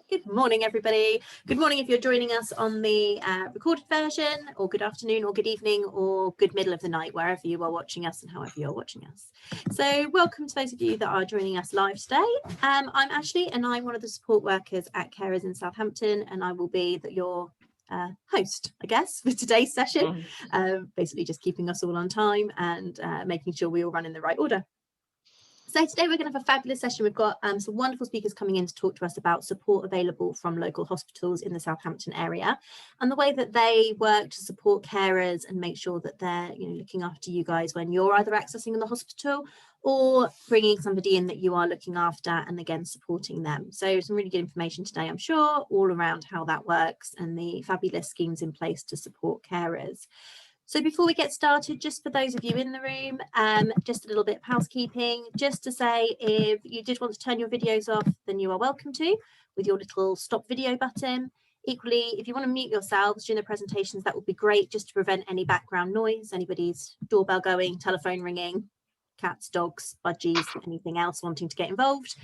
Good morning, everybody. Good morning if you're joining us on the recorded version, or good afternoon, or good evening, or good middle of the night, wherever you are watching us and however you're watching us. So welcome to those of you that are joining us live today. I'm Ashley, and I'm one of the support workers at Carers in Southampton, and I will be your host, I guess, for today's session, basically just keeping us all on time and making sure we all run in the right order. So today we're going to have a fabulous session. We've got some wonderful speakers coming in to talk to us about support available from local hospitals in the Southampton area and the way that they work to support carers and make sure that they're looking after you guys when you're either accessing the hospital or bringing somebody in that you are looking after and again supporting them. So some really good information today, I'm sure, all around how that works and the fabulous schemes in place to support carers. So before we get started, just for those of you in the room, just a little bit of housekeeping, just to say if you did want to turn your videos off, then you are welcome to with your little stop video button. Equally, if you want to mute yourselves during the presentations, that would be great, just to prevent any background noise, anybody's doorbell going, telephone ringing, cats, dogs, budgies, anything else wanting to get involved.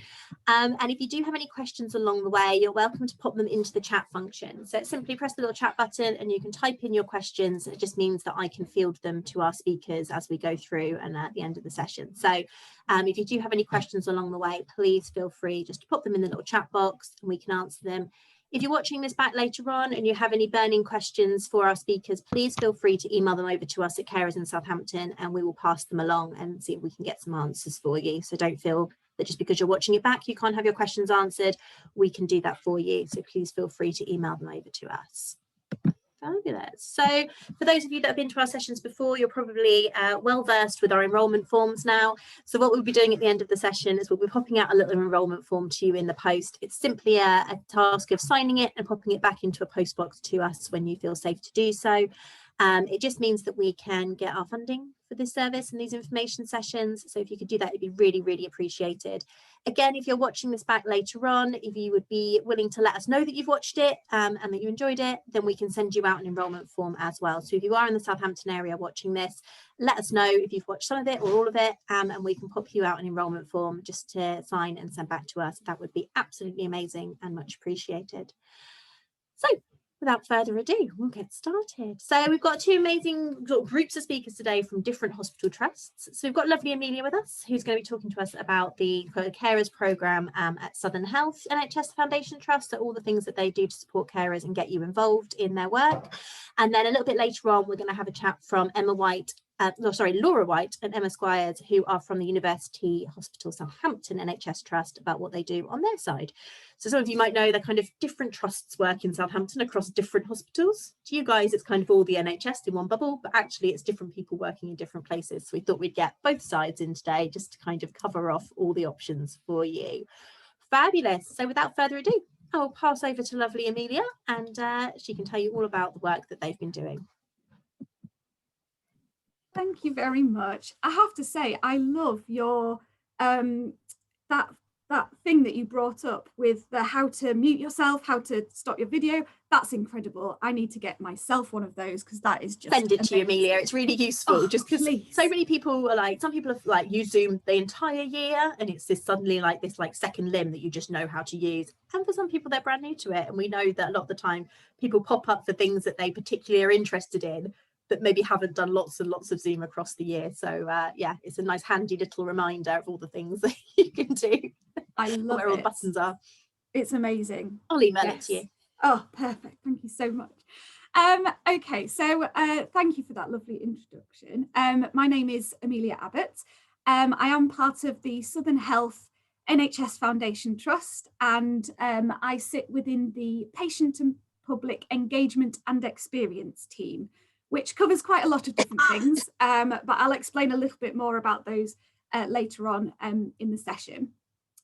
And if you do have any questions along the way, you're welcome to pop them into the chat function. So simply press the little chat button and you can type in your questions. It just means that I can field them to our speakers as we go through and at the end of the session. So if you do have any questions along the way, please feel free just to pop them in the little chat box and we can answer them. If you're watching this back later on and you have any burning questions for our speakers, please feel free to email them over to us at Carers in Southampton and we will pass them along and see if we can get some answers for you. So don't feel that just because you're watching it back, you can't have your questions answered. We can do that for you. So please feel free to email them over to us. Fabulous. So for those of you that have been to our sessions before, you're probably well versed with our enrolment forms now. So what we'll be doing at the end of the session is we'll be popping out a little enrolment form to you in the post. It's simply a task of signing it and popping it back into a post box to us when you feel safe to do so. It just means that we can get our funding for this service and these information sessions. So if you could do that, it'd be really, really appreciated. Again, if you're watching this back later on, if you would be willing to let us know that you've watched it and that you enjoyed it, then we can send you out an enrolment form as well. So if you are in the Southampton area watching this, let us know if you've watched some of it or all of it, and we can pop you out an enrolment form just to sign and send back to us. That would be absolutely amazing and much appreciated. So without further ado, we'll get started. So we've got two amazing groups of speakers today from different hospital trusts. So we've got lovely Amelia with us, who's going to be talking to us about the carers programme at Southern Health NHS Foundation Trust, so all the things that they do to support carers and get you involved in their work. And then a little bit later on, we're going to have a chat from Laura White and Emma Squires, who are from the University Hospital Southampton NHS Trust, about what they do on their side. So some of you might know they're kind of different trusts work in Southampton across different hospitals. To you guys, it's kind of all the NHS in one bubble, but actually it's different people working in different places. So we thought we'd get both sides in today just to kind of cover off all the options for you. Fabulous. So without further ado, I'll pass over to lovely Amelia and she can tell you all about the work that they've been doing. Thank you very much. I have to say, I love your that thing that you brought up with the how to mute yourself, how to stop your video. That's incredible. I need to get myself one of those because that is just send it amazing. To you, Amelia. It's really useful just because so many people are like, some people have like used Zoom the entire year and it's this suddenly like this like second limb that you just know how to use. And for some people, they're brand new to it. And we know that a lot of the time people pop up for things that they particularly are interested in, but maybe haven't done lots and lots of Zoom across the year. So yeah, it's a nice handy little reminder of all the things that you can do. I love where all the buttons are. It's amazing. I'll email it to you. Oh, perfect. Thank you so much. Okay, so thank you for that lovely introduction. My name is Amelia Abbott. I am part of the Southern Health NHS Foundation Trust, and I sit within the Patient and Public Engagement and Experience team, which covers quite a lot of different things, but I'll explain a little bit more about those later on in the session.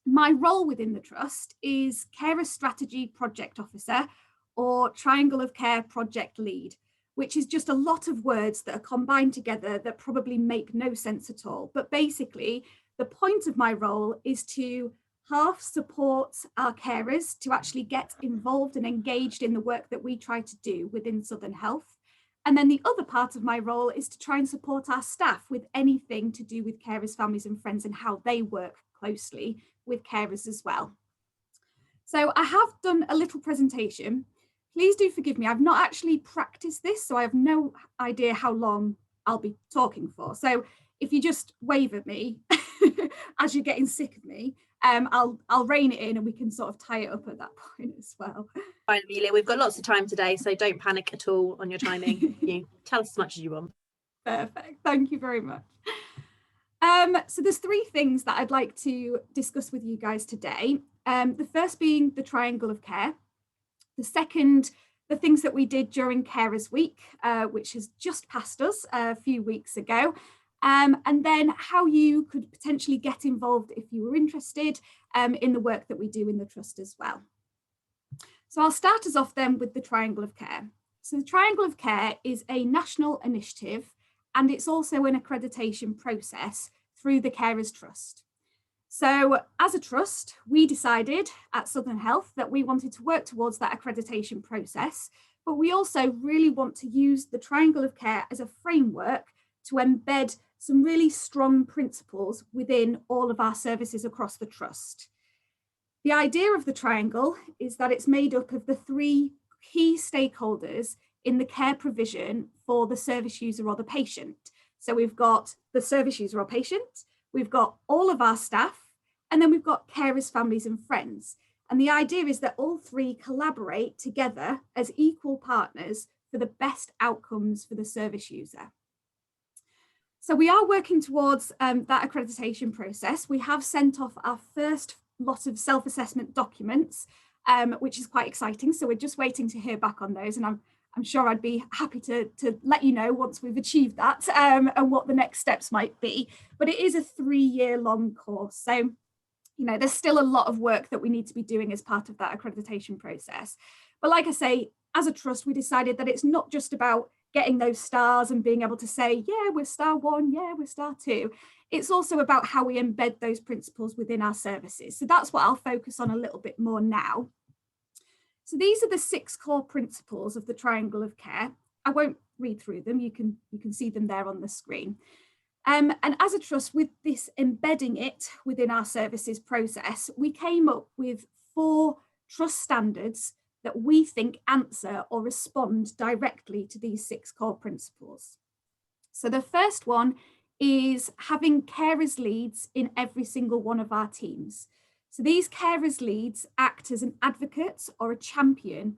My role within the trust is Carer Strategy Project Officer, or Triangle of Care Project Lead, which is just a lot of words that are combined together that probably make no sense at all. But basically, the point of my role is to half support our carers to actually get involved and engaged in the work that we try to do within Southern Health. And then the other part of my role is to try and support our staff with anything to do with carers, families and friends and how they work closely with carers as well. So I have done a little presentation. Please do forgive me. I've not actually practiced this, so I have no idea how long I'll be talking for. So if you just wave at me as you're getting sick of me, I'll rein it in and we can sort of tie it up at that point as well. Fine, Amelia, we've got lots of time today, so don't panic at all on your timing. You tell us as much as you want. Perfect. Thank you very much. So there's three things that I'd like to discuss with you guys today. The first being the triangle of care. The second, the things that we did during Carers Week, which has just passed us a few weeks ago. And then how you could potentially get involved if you were interested in the work that we do in the Trust as well. So I'll start us off then with the Triangle of Care. So the Triangle of Care is a national initiative, and it's also an accreditation process through the Carers Trust. So as a trust, we decided at Southern Health that we wanted to work towards that accreditation process, but we also really want to use the Triangle of Care as a framework to embed some really strong principles within all of our services across the trust. The idea of the triangle is that it's made up of the three key stakeholders in the care provision for the service user or the patient. So we've got the service user or patient, we've got all of our staff, and then we've got carers, families, and friends. And the idea is that all three collaborate together as equal partners for the best outcomes for the service user. So we are working towards that accreditation process. We have sent off our first lot of self-assessment documents, which is quite exciting. So we're just waiting to hear back on those. And I'm sure I'd be happy to let you know once we've achieved that and what the next steps might be. But it is a 3-year-long course. So, you know, there's still a lot of work that we need to be doing as part of that accreditation process. But like I say, as a trust, we decided that it's not just about getting those stars and being able to say, yeah, we're star 1, yeah, we're star 2. It's also about how we embed those principles within our services. So that's what I'll focus on a little bit more now. So these are the 6 core principles of the Triangle of Care. I won't read through them. You can see them there on the screen. And as a trust, with this embedding it within our services process, we came up with 4 trust standards that we think answer or respond directly to these 6 core principles. So the first one is having carers leads in every single one of our teams. So these carers leads act as an advocate or a champion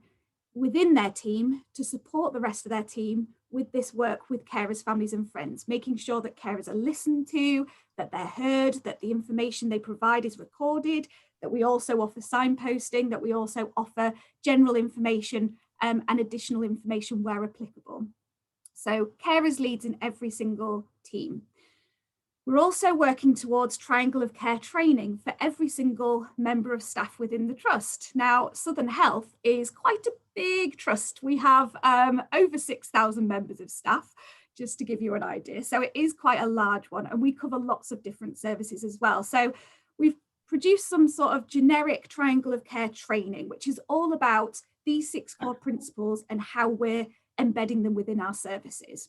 within their team to support the rest of their team with this work with carers, families and friends, making sure that carers are listened to, that they're heard, that the information they provide is recorded, that we also offer signposting, that we also offer general information and additional information where applicable. So carers leads in every single team. We're also working towards Triangle of Care training for every single member of staff within the trust. Now, Southern Health is quite a big trust. We have over 6,000 members of staff, just to give you an idea. So it is quite a large one, and we cover lots of different services as well. So we've produced some sort of generic Triangle of Care training, which is all about these 6 core principles and how we're embedding them within our services.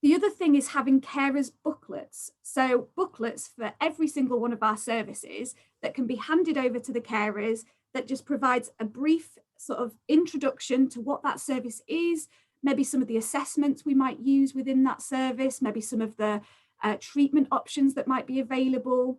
The other thing is having carers booklets. So booklets for every single one of our services that can be handed over to the carers that just provides a brief sort of introduction to what that service is, maybe some of the assessments we might use within that service, maybe some of the treatment options that might be available.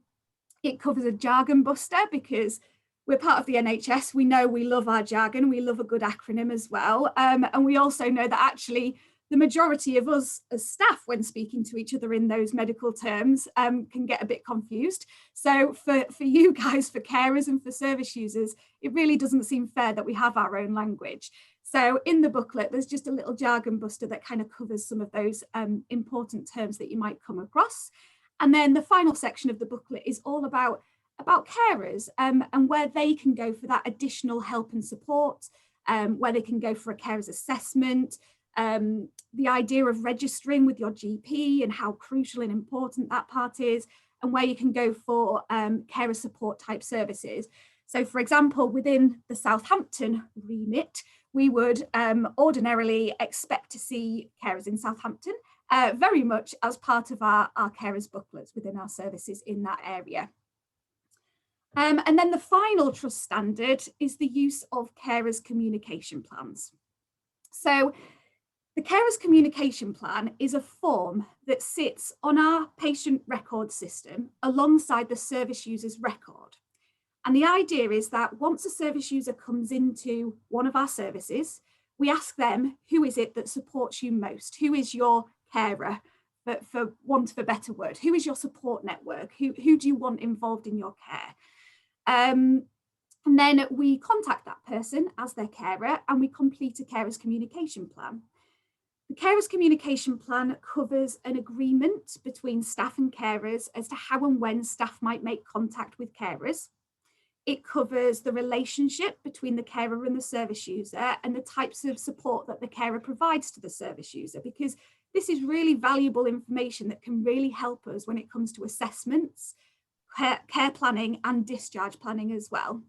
It covers a jargon buster because we're part of the NHS. We know we love our jargon. We love a good acronym as well. And we also know that actually the majority of us as staff, when speaking to each other in those medical terms, can get a bit confused. So for you guys, for carers and for service users, it really doesn't seem fair that we have our own language. So in the booklet, there's just a little jargon buster that kind of covers some of those important terms that you might come across. And then the final section of the booklet is all about carers and where they can go for that additional help and support, where they can go for a carers assessment, the idea of registering with your GP and how crucial and important that part is, and where you can go for carer support type services. So for example, within the Southampton remit, we would ordinarily expect to see carers in Southampton very much as part of our carers booklets within our services in that area. And then the final trust standard is the use of carers' communication plans. So the carers' communication plan is a form that sits on our patient record system alongside the service user's record. And the idea is that once a service user comes into one of our services, we ask them, who is it that supports you most? Who is your carer, for want of a better word? Who is your support network? Who do you want involved in your care? And then we contact that person as their carer and we complete a carer's communication plan. The carer's communication plan covers an agreement between staff and carers as to how and when staff might make contact with carers. It covers the relationship between the carer and the service user and the types of support that the carer provides to the service user, because this is really valuable information that can really help us when it comes to assessments, care planning and discharge planning as well.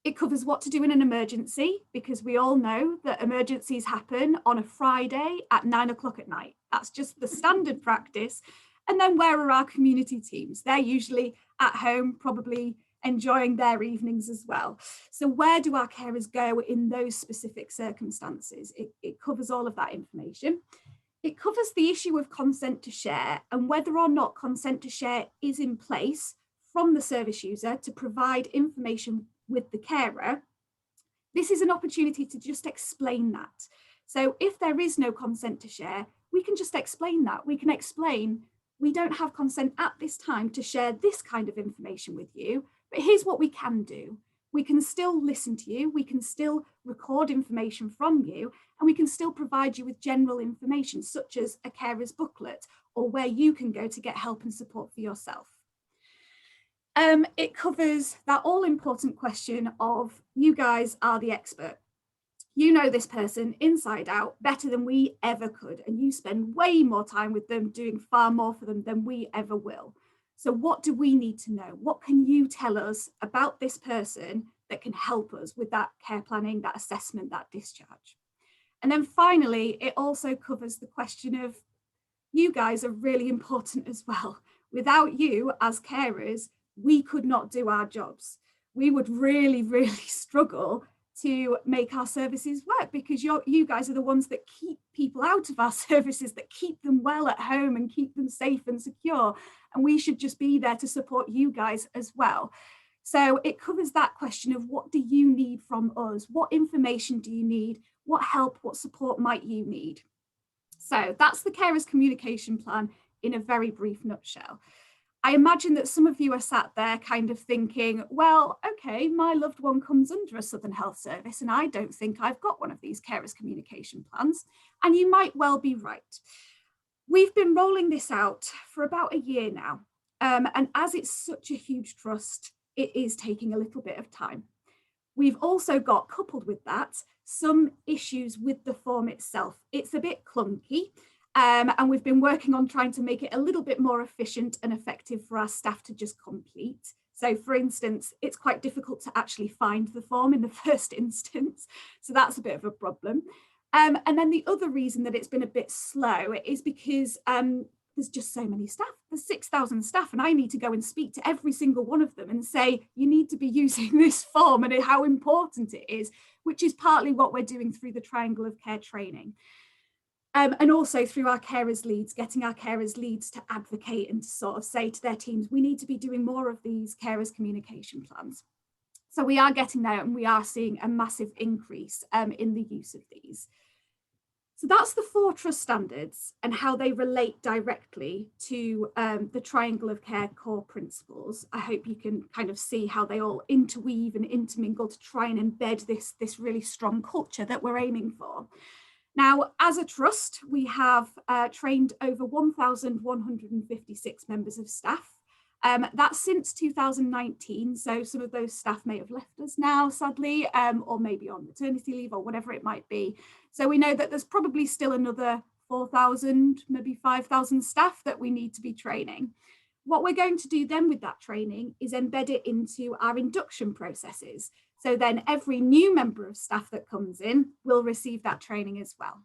It covers what to do in an emergency, because we all know that emergencies happen on a Friday at 9 o'clock at night. That's just the standard practice. And then where are our community teams? They're usually at home, probably enjoying their evenings as well. So where do our carers go in those specific circumstances? It covers all of that information. It covers the issue of consent to share and whether or not consent to share is in place from the service user to provide information with the carer. This is an opportunity to just explain that. So if there is no consent to share, we can just explain that. We can explain, we don't have consent at this time to share this kind of information with you, but here's what we can do. We can still listen to you, we can still record information from you, and we can still provide you with general information, such as a carer's booklet or where you can go to get help and support for yourself. It covers that all-important question of, you guys are the expert. You know this person inside out better than we ever could, and you spend way more time with them, doing far more for them than we ever will. So what do we need to know? What can you tell us about this person that can help us with that care planning, that assessment, that discharge? And then finally, it also covers the question of, you guys are really important as well. Without you as carers, we could not do our jobs. We would really, really struggle to make our services work, because you guys are the ones that keep people out of our services, that keep them well at home and keep them safe and secure. And we should just be there to support you guys as well. So it covers that question of, what do you need from us? What information do you need? What help, what support might you need? So that's the carer's communication plan in a very brief nutshell. I imagine that some of you are sat there kind of thinking, well, okay, my loved one comes under a Southern Health Service and I don't think I've got one of these carers' communication plans. And you might well be right. We've been rolling this out for about a year now. And as it's such a huge trust, it is taking a little bit of time. We've also got, coupled with that, some issues with the form itself. It's a bit clunky. And we've been working on trying to make it a little bit more efficient and effective for our staff to just complete. So for instance, it's quite difficult to actually find the form in the first instance. So that's a bit of a problem. And then the other reason that it's been a bit slow is because there's just so many staff. There's 6,000 staff, and I need to go and speak to every single one of them and say, you need to be using this form and how important it is, which is partly what we're doing through the Triangle of Care training. And also through our carers leads, getting our carers leads to advocate and to sort of say to their teams, we need to be doing more of these carers communication plans. So we are getting there, and we are seeing a massive increase in the use of these. So that's the 4 trust standards and how they relate directly to the Triangle of Care core principles. I hope you can kind of see how they all interweave and intermingle to try and embed this really strong culture that we're aiming for. Now, as a trust, we have trained over 1,156 members of staff. That's since 2019, so some of those staff may have left us now, sadly, or maybe on maternity leave or whatever it might be. So we know that there's probably still another 4,000, maybe 5,000 staff that we need to be training. What we're going to do then with that training is embed it into our induction processes. So then every new member of staff that comes in will receive that training as well.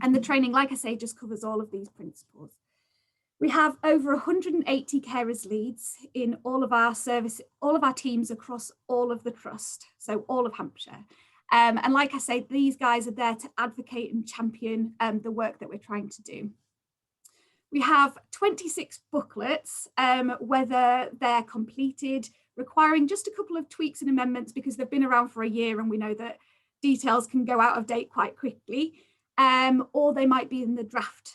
And the training, like I say, just covers all of these principles. We have over 180 carers leads in all of our teams across all of the trust, so all of Hampshire. And like I say, these guys are there to advocate and champion the work that we're trying to do. We have 26 booklets, whether they're completed, requiring just a couple of tweaks and amendments because they've been around for a year and we know that details can go out of date quite quickly, or they might be in the draft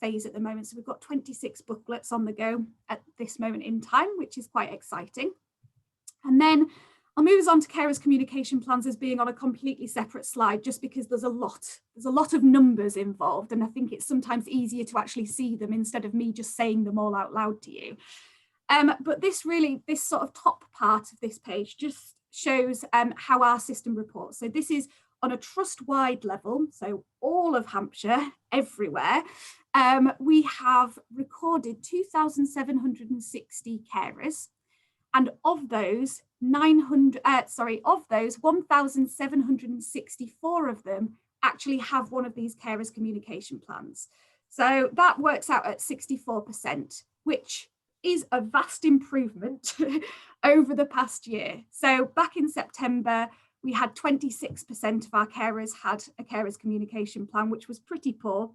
phase at the moment. So we've got 26 booklets on the go at this moment in time, which is quite exciting. And then I'll move us on to carers communication plans as being on a completely separate slide, just because there's a lot of numbers involved. And I think it's sometimes easier to actually see them instead of me just saying them all out loud to you. But this sort of top part of this page just shows how our system reports. So this is on a trust-wide level, so all of Hampshire, everywhere. We have recorded 2,760 carers. And of those, 1,764 of them actually have one of these carers communication plans. So that works out at 64%, which is a vast improvement over the past year. So back in September, we had 26% of our carers had a carers communication plan, which was pretty poor.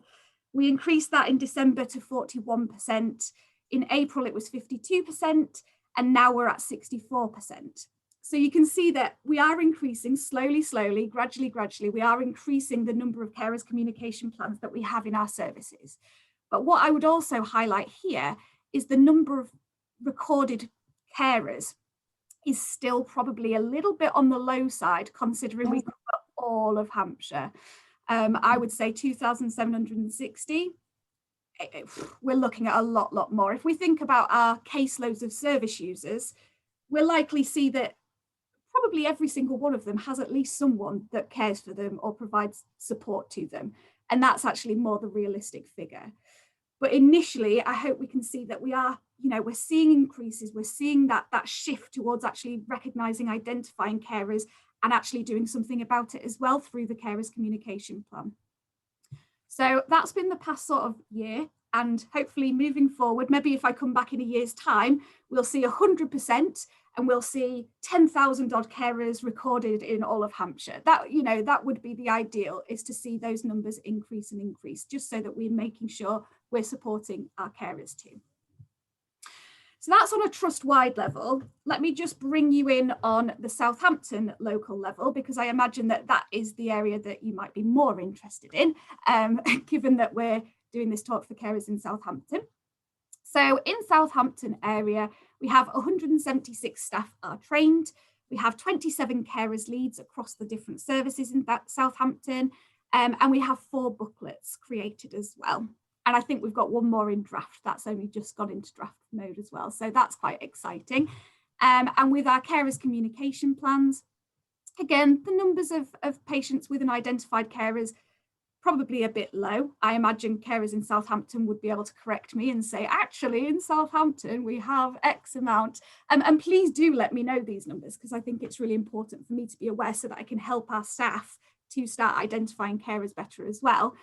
We increased that in December to 41%. In April, it was 52%. And now we're at 64%. So you can see that we are increasing slowly, gradually, we are increasing the number of carers communication plans that we have in our services. But what I would also highlight here is the number of recorded carers is still probably a little bit on the low side, considering we cover all of Hampshire. I would say 2,760. We're looking at a lot more. If we think about our caseloads of service users, we'll likely see that probably every single one of them has at least someone that cares for them or provides support to them. And that's actually more the realistic figure. But initially, I hope we can see that we are, we're seeing increases. We're seeing that shift towards actually recognizing, identifying carers and actually doing something about it as well through the carers communication plan. So that's been the past sort of year, and hopefully moving forward, maybe if I come back in a year's time, we'll see 100% and we'll see 10,000 odd carers recorded in all of Hampshire. That would be the ideal, is to see those numbers increase and increase, just so that we're making sure we're supporting our carers too. So that's on a trust-wide level. Let me just bring you in on the Southampton local level, because I imagine that is the area that you might be more interested in, given that we're doing this talk for carers in Southampton. So in Southampton area, we have 176 staff are trained. We have 27 carers leads across the different services in Southampton, and we have 4 booklets created as well. And I think we've got one more in draft. That's only just gone into draft mode as well. So that's quite exciting. And with our carers communication plans, again, the numbers of patients with an identified carers probably a bit low. I imagine carers in Southampton would be able to correct me and say, actually, in Southampton, we have X amount. And please do let me know these numbers, because I think it's really important for me to be aware so that I can help our staff to start identifying carers better as well.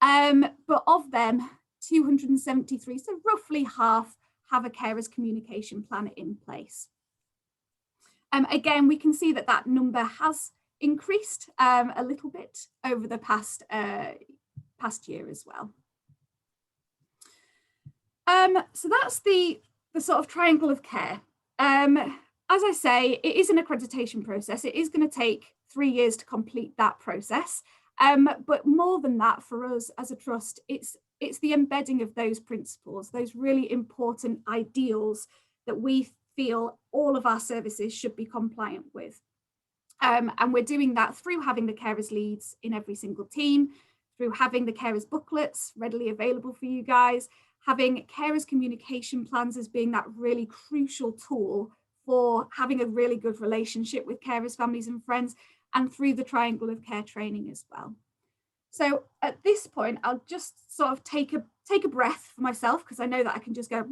But of them, 273, so roughly half, have a carers communication plan in place. Again, we can see that number has increased a little bit over the past year as well. So that's the sort of triangle of care. As I say, it is an accreditation process. It is going to take 3 years to complete that process. But more than that, for us as a trust, it's the embedding of those principles, those really important ideals that we feel all of our services should be compliant with. And we're doing that through having the carers leads in every single team, through having the carers booklets readily available for you guys, having carers communication plans as being that really crucial tool for having a really good relationship with carers, families and friends, and through the triangle of care training as well. So at this point, I'll just sort of take a breath for myself, because I know that I can just go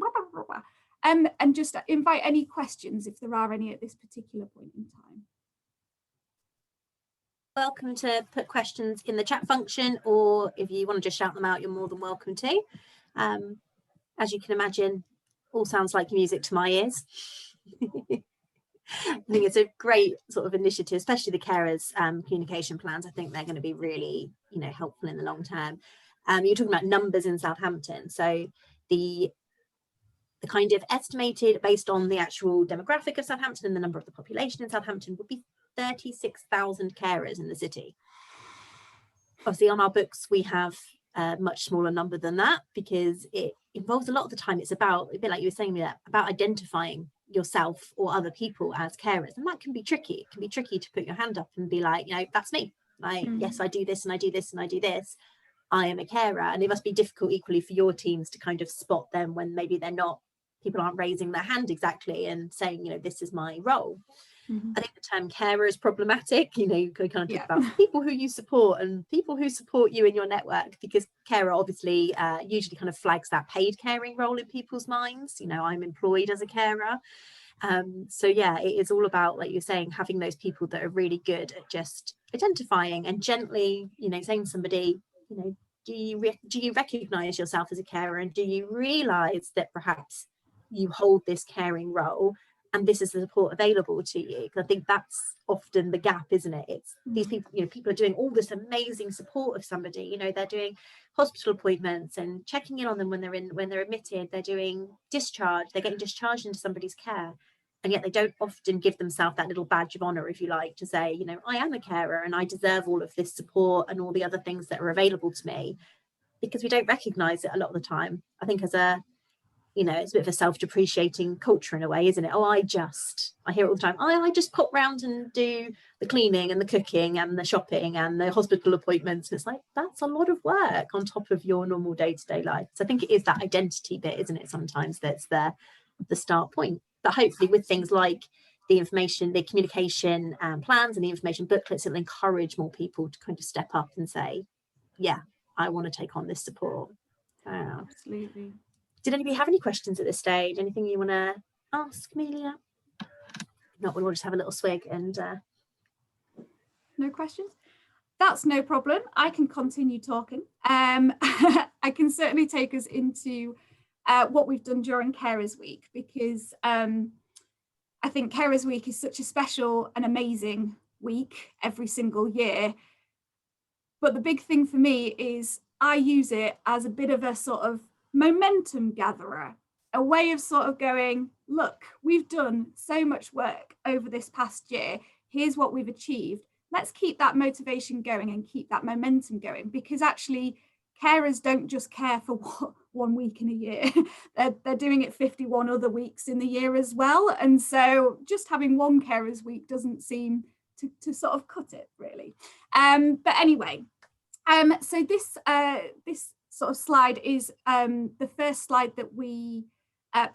and just invite any questions if there are any at this particular point in time. Welcome to put questions in the chat function, or if you want to just shout them out, you're more than welcome to. as you can imagine, all sounds like music to my ears. I think it's a great sort of initiative, especially the carers communication plans. I think they're going to be really, you know, helpful in the long term. You're talking about numbers in Southampton. So the kind of estimated, based on the actual demographic of Southampton and the number of the population in Southampton, would be 36,000 carers in the city. Obviously on our books we have a much smaller number than that, because it involves a lot of the time, it's about, a bit like you were saying, about identifying yourself or other people as carers, and that can be tricky. It can be tricky to put your hand up and be like, you know, that's me, like, yes, I do this and I do this and I do this, I am a carer. And it must be difficult equally for your teams to kind of spot them when maybe they're not, people aren't raising their hand exactly and saying, you know, this is my role. I think the term carer is problematic. You know, you can kind of talk about people who you support and people who support you in your network, because carer obviously usually kind of flags that paid caring role in people's minds. You know, I'm employed as a carer. So yeah, it is all about, like you're saying, having those people that are really good at just identifying and gently, you know, saying to somebody, you know, do you recognize yourself as a carer, and do you realize that perhaps you hold this caring role and this is the support available to you? Because I think that's often the gap, isn't it? It's these people, you know, people are doing all this amazing support of somebody, you know, they're doing hospital appointments and checking in on them when they're admitted, they're doing discharge, they're getting discharged into somebody's care, and yet they don't often give themselves that little badge of honor, if you like, to say, you know, I am a carer and I deserve all of this support and all the other things that are available to me, because we don't recognize it a lot of the time. I think as a, you know, it's a bit of a self-depreciating culture in a way, isn't it? Oh, I hear it all the time. I just pop round and do the cleaning and the cooking and the shopping and the hospital appointments. And it's like, that's a lot of work on top of your normal day-to-day life. So I think it is that identity bit, isn't it? Sometimes that's the start point. But hopefully with things like the information, the communication plans and the information booklets, it'll encourage more people to kind of step up and say, yeah, I want to take on this support. Absolutely. Did anybody have any questions at this stage? Anything you want to ask, Amelia? Not, we'll just have a little swig and... No questions? That's no problem. I can continue talking. I can certainly take us into what we've done during Carers Week, because I think Carers Week is such a special and amazing week every single year. But the big thing for me is I use it as a bit of a sort of momentum gatherer, a way of sort of going, look, we've done so much work over this past year. Here's what we've achieved. Let's keep that motivation going and keep that momentum going, because actually carers don't just care for 1 week in a year. They're doing it 51 other weeks in the year as well. And so just having one Carers Week doesn't seem to sort of cut it, really. But anyway, so this sort of slide is the first slide that we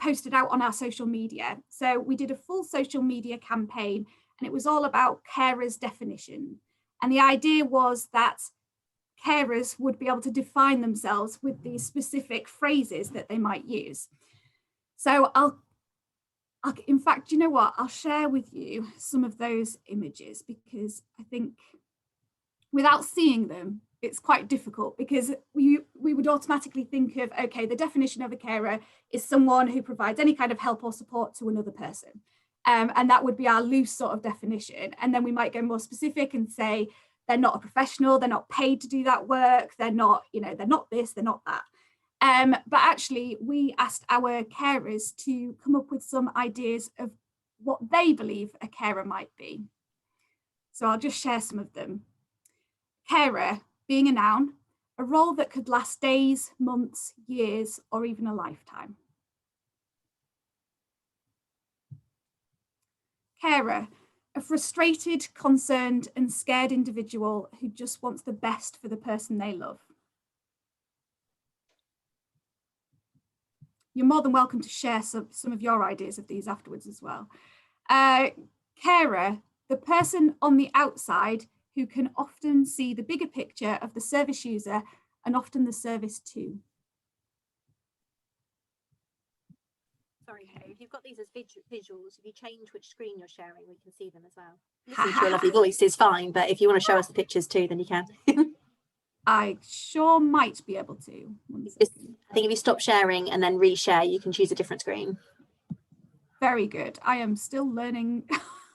posted out on our social media. So we did a full social media campaign, and it was all about carers definition. And the idea was that carers would be able to define themselves with these specific phrases that they might use. So I'll in fact, you know what, I'll share with you some of those images, because I think without seeing them, it's quite difficult, because we would automatically think of, okay, the definition of a carer is someone who provides any kind of help or support to another person. And that would be our loose sort of definition. And then we might go more specific and say, they're not a professional, they're not paid to do that work, they're not, you know, they're not this, they're not that. But actually, we asked our carers to come up with some ideas of what they believe a carer might be. So I'll just share some of them. Carer being a noun, a role that could last days, months, years, or even a lifetime. Carer, a frustrated, concerned, and scared individual who just wants the best for the person they love. You're more than welcome to share some of your ideas of these afterwards as well. Carer, the person on the outside who can often see the bigger picture of the service user and often the service too. Sorry, if you've got these as visuals, if you change which screen you're sharing, we can see them as well. Listening to your lovely voice is fine, but if you want to show us the pictures too, then you can. I sure might be able to. I think if you stop sharing and then reshare, you can choose a different screen. Very good. I am still learning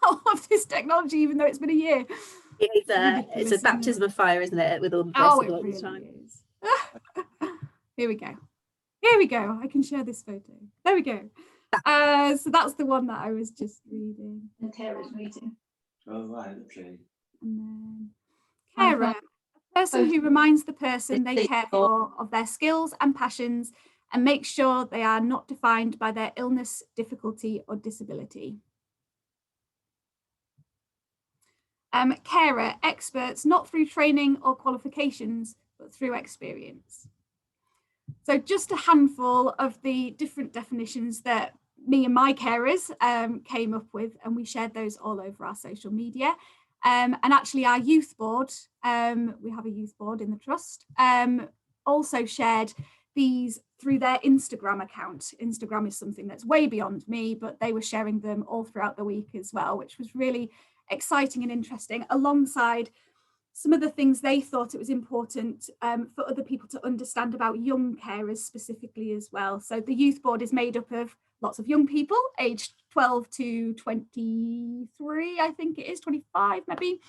all of this technology, even though it's been a year. It's a baptism of fire, isn't it? With all the oh, it really is. Here we go. Here we go. I can share this photo. There we go. So that's the one that I was just reading. The carer's reading. Oh, right, okay. And then carer, a person who reminds the person they care for of their skills and passions and makes sure they are not defined by their illness, difficulty, or disability. Carer, experts not through training or qualifications, but through experience. So just a handful of the different definitions that me and my carers came up with, and we shared those all over our social media. And actually our youth board, we have a youth board in the trust, also shared these through their Instagram account. Instagram is something that's way beyond me, but they were sharing them all throughout the week as well, which was really exciting and interesting, alongside some of the things they thought it was important for other people to understand about young carers specifically as well. So the youth board is made up of lots of young people aged 12 to 23, I think it is, 25 maybe.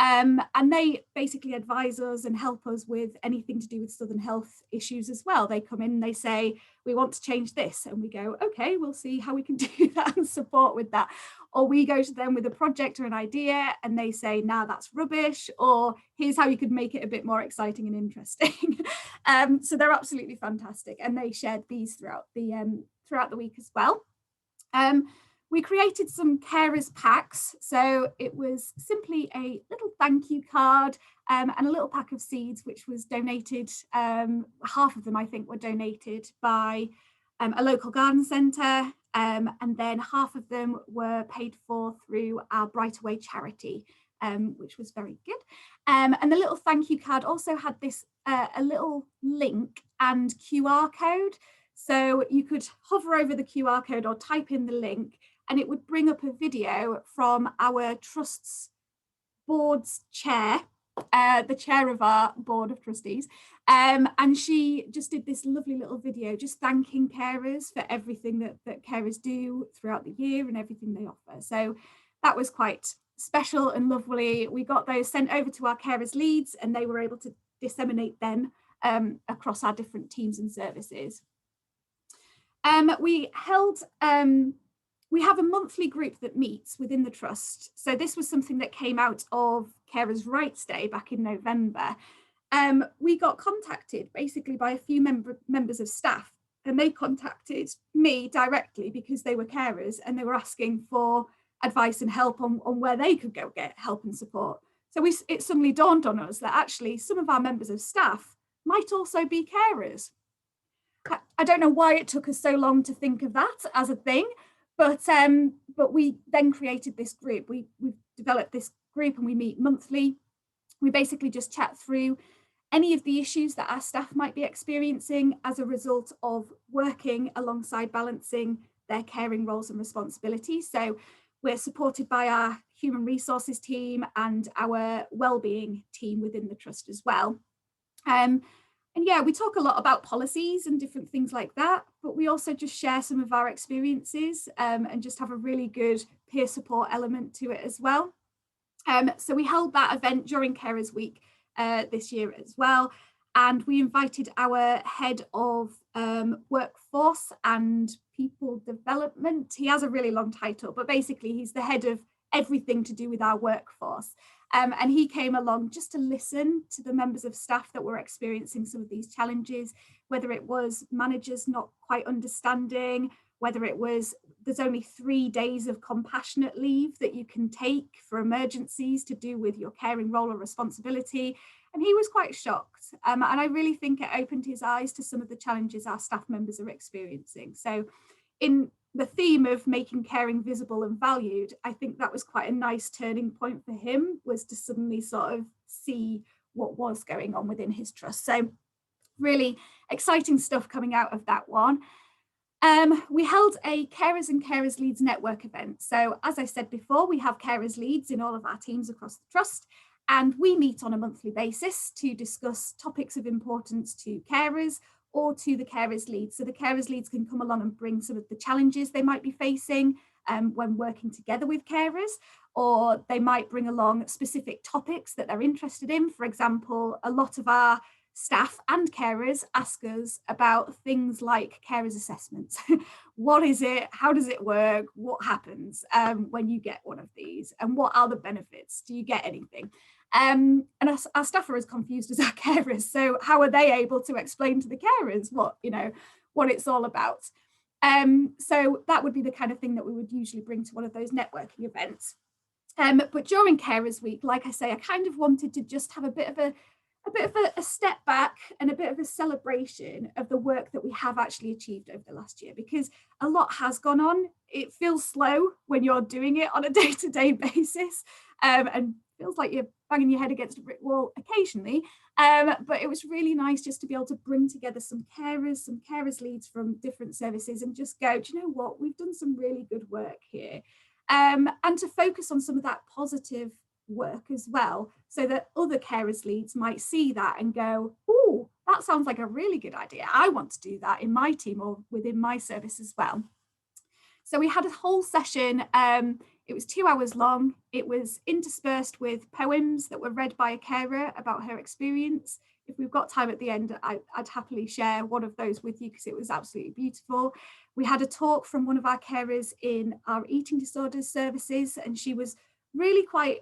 And they basically advise us and help us with anything to do with Southern Health issues as well. They come in and they say, we want to change this. And we go, okay, we'll see how we can do that and support with that. Or we go to them with a project or an idea and they say, nah, that's rubbish. Or here's how you could make it a bit more exciting and interesting. So they're absolutely fantastic. And they shared these throughout the week as well. We created some carers packs. So it was simply a little thank you card and a little pack of seeds, which was donated. Half of them, I think, were donated by a local garden centre. And then half of them were paid for through our Bright Away charity, which was very good. And the little thank you card also had this a little link and QR code. So you could hover over the QR code or type in the link, and it would bring up a video from our trust's board's chair, the chair of our board of trustees. And she just did this lovely little video just thanking carers for everything that carers do throughout the year and everything they offer. So that was quite special and lovely. We got those sent over to our carers leads and they were able to disseminate them across our different teams and services. We have a monthly group that meets within the trust. So this was something that came out of Carers' Rights Day back in November. We got contacted basically by a few members of staff, and they contacted me directly because they were carers and they were asking for advice and help on where they could go get help and support. So it suddenly dawned on us that actually some of our members of staff might also be carers. I don't know why it took us so long to think of that as a thing, but we then created this group. We've developed this group and we meet monthly. We basically just chat through any of the issues that our staff might be experiencing as a result of working alongside balancing their caring roles and responsibilities. So we're supported by our human resources team and our wellbeing team within the trust as well. And yeah, we talk a lot about policies and different things like that, but we also just share some of our experiences and just have a really good peer support element to it as well. So we held that event during Carers Week this year as well. And we invited our head of workforce and people development. He has a really long title, but basically he's the head of everything to do with our workforce. And he came along just to listen to the members of staff that were experiencing some of these challenges, whether it was managers not quite understanding, whether it was there's only 3 days of compassionate leave that you can take for emergencies to do with your caring role or responsibility. And he was quite shocked. And I really think it opened his eyes to some of the challenges our staff members are experiencing. So in the theme of making caring visible and valued, I think that was quite a nice turning point for him, was to suddenly sort of see what was going on within his trust. So really exciting stuff coming out of that one. We held a Carers and Carers Leads network event. So as I said before, we have Carers Leads in all of our teams across the trust. And we meet on a monthly basis to discuss topics of importance to carers or to the carers leads. So the carers leads can come along and bring some of the challenges they might be facing when working together with carers, or they might bring along specific topics that they're interested in. For example, a lot of our staff and carers ask us about things like carers assessments. What is it? How does it work? What happens when you get one of these? And what are the benefits? Do you get anything? And our staff are as confused as our carers. So how are they able to explain to the carers what it's all about? So that would be the kind of thing that we would usually bring to one of those networking events. But during Carers Week, like I say, I kind of wanted to just have a bit of a step back and a bit of a celebration of the work that we have actually achieved over the last year, because a lot has gone on. It feels slow when you're doing it on a day-to-day basis, and feels like you're banging your head against a brick wall occasionally. But it was really nice just to be able to bring together some carers leads from different services and just go, do you know what, we've done some really good work here. And to focus on some of that positive work as well, so that other carers leads might see that and go, oh, that sounds like a really good idea. I want to do that in my team or within my service as well. So we had a whole session. It was 2 hours long. It was interspersed with poems that were read by a carer about her experience. If we've got time at the end, I'd happily share one of those with you because it was absolutely beautiful. We had a talk from one of our carers in our eating disorders services, and she was really quite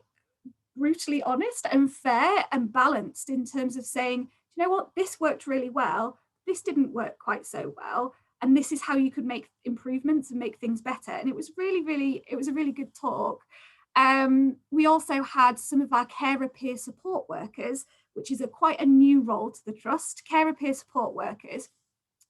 brutally honest and fair and balanced in terms of saying, you know what, this worked really well, this didn't work quite so well, and this is how you could make improvements and make things better. And it was a really good talk. We also had some of our carer peer support workers, which is quite a new role to the trust. Carer peer support workers,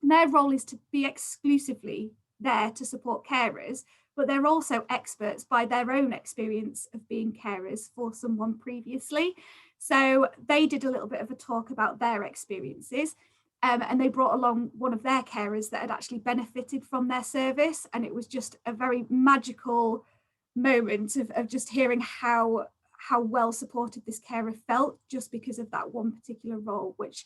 and their role is to be exclusively there to support carers, but they're also experts by their own experience of being carers for someone previously. So they did a little bit of a talk about their experiences, and they brought along one of their carers that had actually benefited from their service. And it was just a very magical moment of just hearing how well supported this carer felt just because of that one particular role, which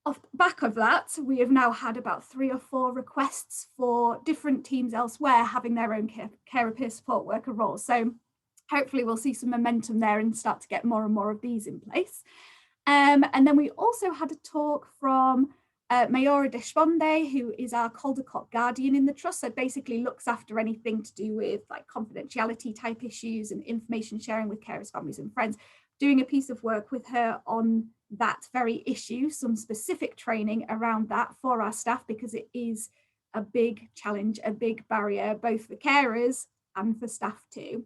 off the back of that, we have now had about 3 or 4 requests for different teams elsewhere having their own carer peer support worker roles. So hopefully we'll see some momentum there and start to get more and more of these in place. And then we also had a talk from Mayora Deshpande, who is our Caldecott guardian in the trust. So basically looks after anything to do with like confidentiality type issues and information sharing with carers, families and friends, doing a piece of work with her on that very issue, some specific training around that for our staff, because it is a big challenge, a big barrier, both for carers and for staff too.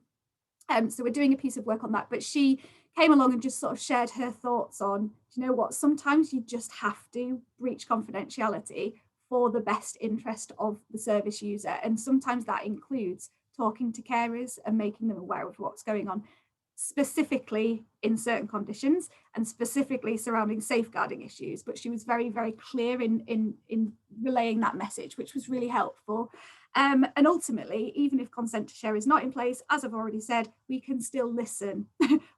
So we're doing a piece of work on that, but she came along and just sort of shared her thoughts on, you know what, sometimes you just have to breach confidentiality for the best interest of the service user. And sometimes that includes talking to carers and making them aware of what's going on, specifically in certain conditions and specifically surrounding safeguarding issues. But she was very, very clear in relaying that message, which was really helpful. And ultimately, even if consent to share is not in place, as I've already said, we can still listen.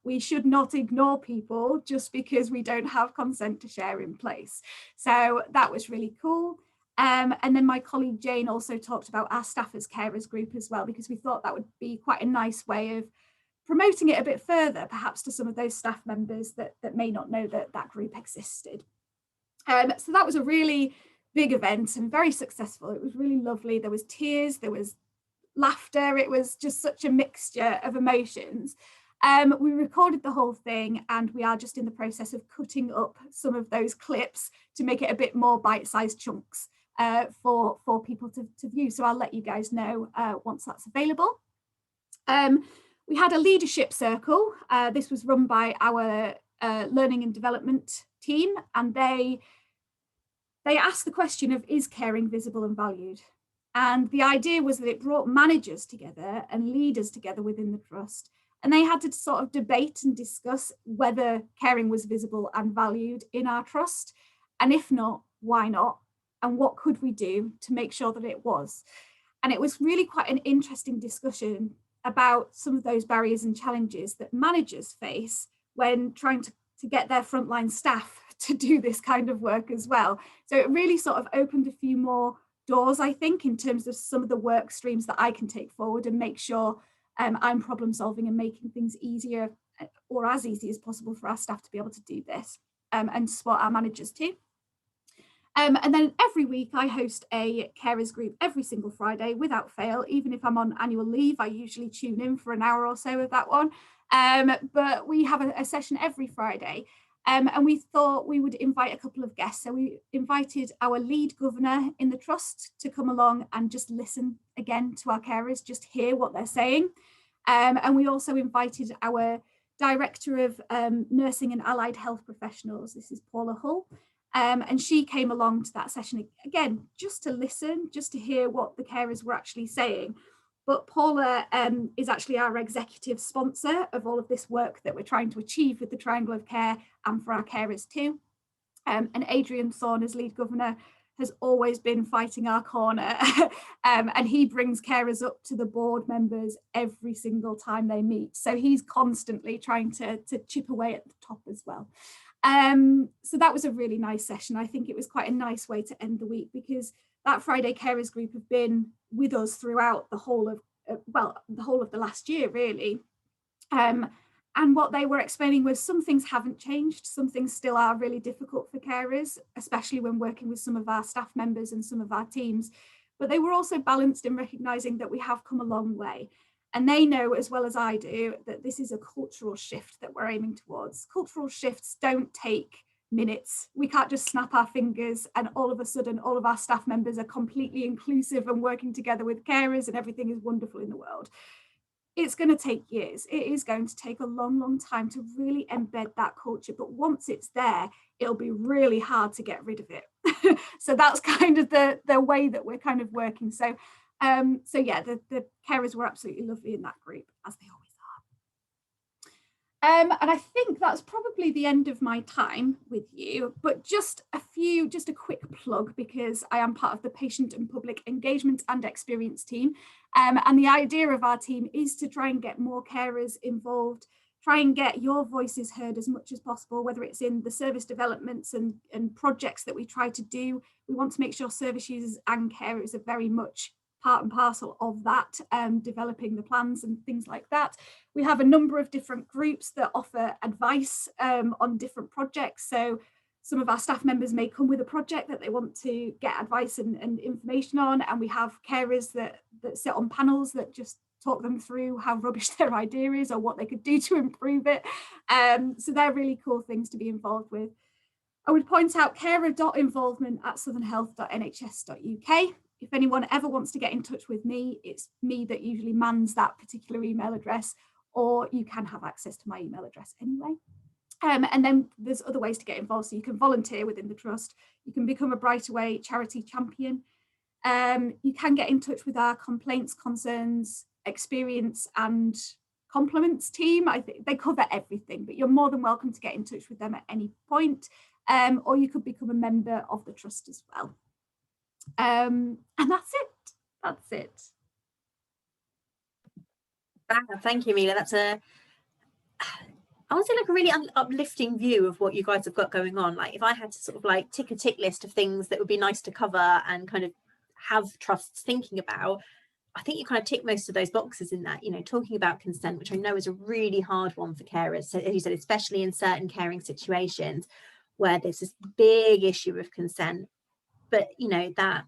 We should not ignore people just because we don't have consent to share in place. So that was really cool. And then my colleague Jane also talked about our staff as carers group as well, because we thought that would be quite a nice way of promoting it a bit further, perhaps to some of those staff members that may not know that that group existed. So that was a really big event and very successful. It was really lovely. There was tears, there was laughter. It was just such a mixture of emotions. We recorded the whole thing, and we are just in the process of cutting up some of those clips to make it a bit more bite-sized chunks for people to view. So I'll let you guys know once that's available. We had a leadership circle. This was run by our learning and development team, and they asked the question of, is caring visible and valued? And the idea was that it brought managers together and leaders together within the trust, and they had to sort of debate and discuss whether caring was visible and valued in our trust, and if not, why not? And what could we do to make sure that it was? And it was really quite an interesting discussion about some of those barriers and challenges that managers face when trying to get their frontline staff to do this kind of work as well. So it really sort of opened a few more doors, I think, in terms of some of the work streams that I can take forward and make sure I'm problem solving and making things easier, or as easy as possible, for our staff to be able to do this, and support our managers too. And then every week I host a carers group every single Friday without fail. Even if I'm on annual leave, I usually tune in for an hour or so of that one. But we have a session every Friday. And we thought we would invite a couple of guests. So we invited our lead governor in the trust to come along and just listen again to our carers, just hear what they're saying. And we also invited our director of nursing and allied health professionals. This is Paula Hull. And she came along to that session again, just to listen, just to hear what the carers were actually saying. But Paula is actually our executive sponsor of all of this work that we're trying to achieve with the Triangle of Care and for our carers too. And Adrian Thorne, as lead governor, has always been fighting our corner. And he brings carers up to the board members every single time they meet. So he's constantly trying to chip away at the top as well. So that was a really nice session. I think it was quite a nice way to end the week, because that Friday carers group have been with us throughout the whole of the last year, really. And what they were explaining was some things haven't changed, some things still are really difficult for carers, especially when working with some of our staff members and some of our teams. But they were also balanced in recognising that we have come a long way. And they know as well as I do that this is a cultural shift that we're aiming towards. Cultural shifts don't take minutes. We can't just snap our fingers and all of a sudden all of our staff members are completely inclusive and working together with carers and everything is wonderful in the world. It's going to take years. It is going to take a long, long time to really embed that culture. But once it's there, it'll be really hard to get rid of it. So that's kind of the way that we're kind of working. So yeah, the carers were absolutely lovely in that group, as they always are. And I think that's probably the end of my time with you, but just a quick plug, because I am part of the patient and public engagement and experience team. And the idea of our team is to try and get more carers involved, try and get your voices heard as much as possible, whether it's in the service developments and projects that we try to do. We want to make sure service users and carers are very much part and parcel of that, developing the plans and things like that. We have a number of different groups that offer advice on different projects. So some of our staff members may come with a project that they want to get advice and information on, and we have carers that sit on panels that just talk them through how rubbish their idea is or what they could do to improve it. So they're really cool things to be involved with. I would point out carer.involvement@southernhealth.nhs.uk. If anyone ever wants to get in touch with me, it's me that usually mans that particular email address, or you can have access to my email address anyway. And then there's other ways to get involved. So you can volunteer within the trust. You can become a Brightaway charity champion. You can get in touch with our complaints, concerns, experience and compliments team. I think they cover everything, but you're more than welcome to get in touch with them at any point. Or you could become a member of the trust as well. And that's it. Wow, thank you, Amelia. That's I would say like a really uplifting view of what you guys have got going on. Like if I had to sort of like tick a tick list of things that would be nice to cover and kind of have trusts thinking about, I think you kind of tick most of those boxes in that, you know, talking about consent, which I know is a really hard one for carers. So as you said, especially in certain caring situations where there's this big issue of consent, but you know, that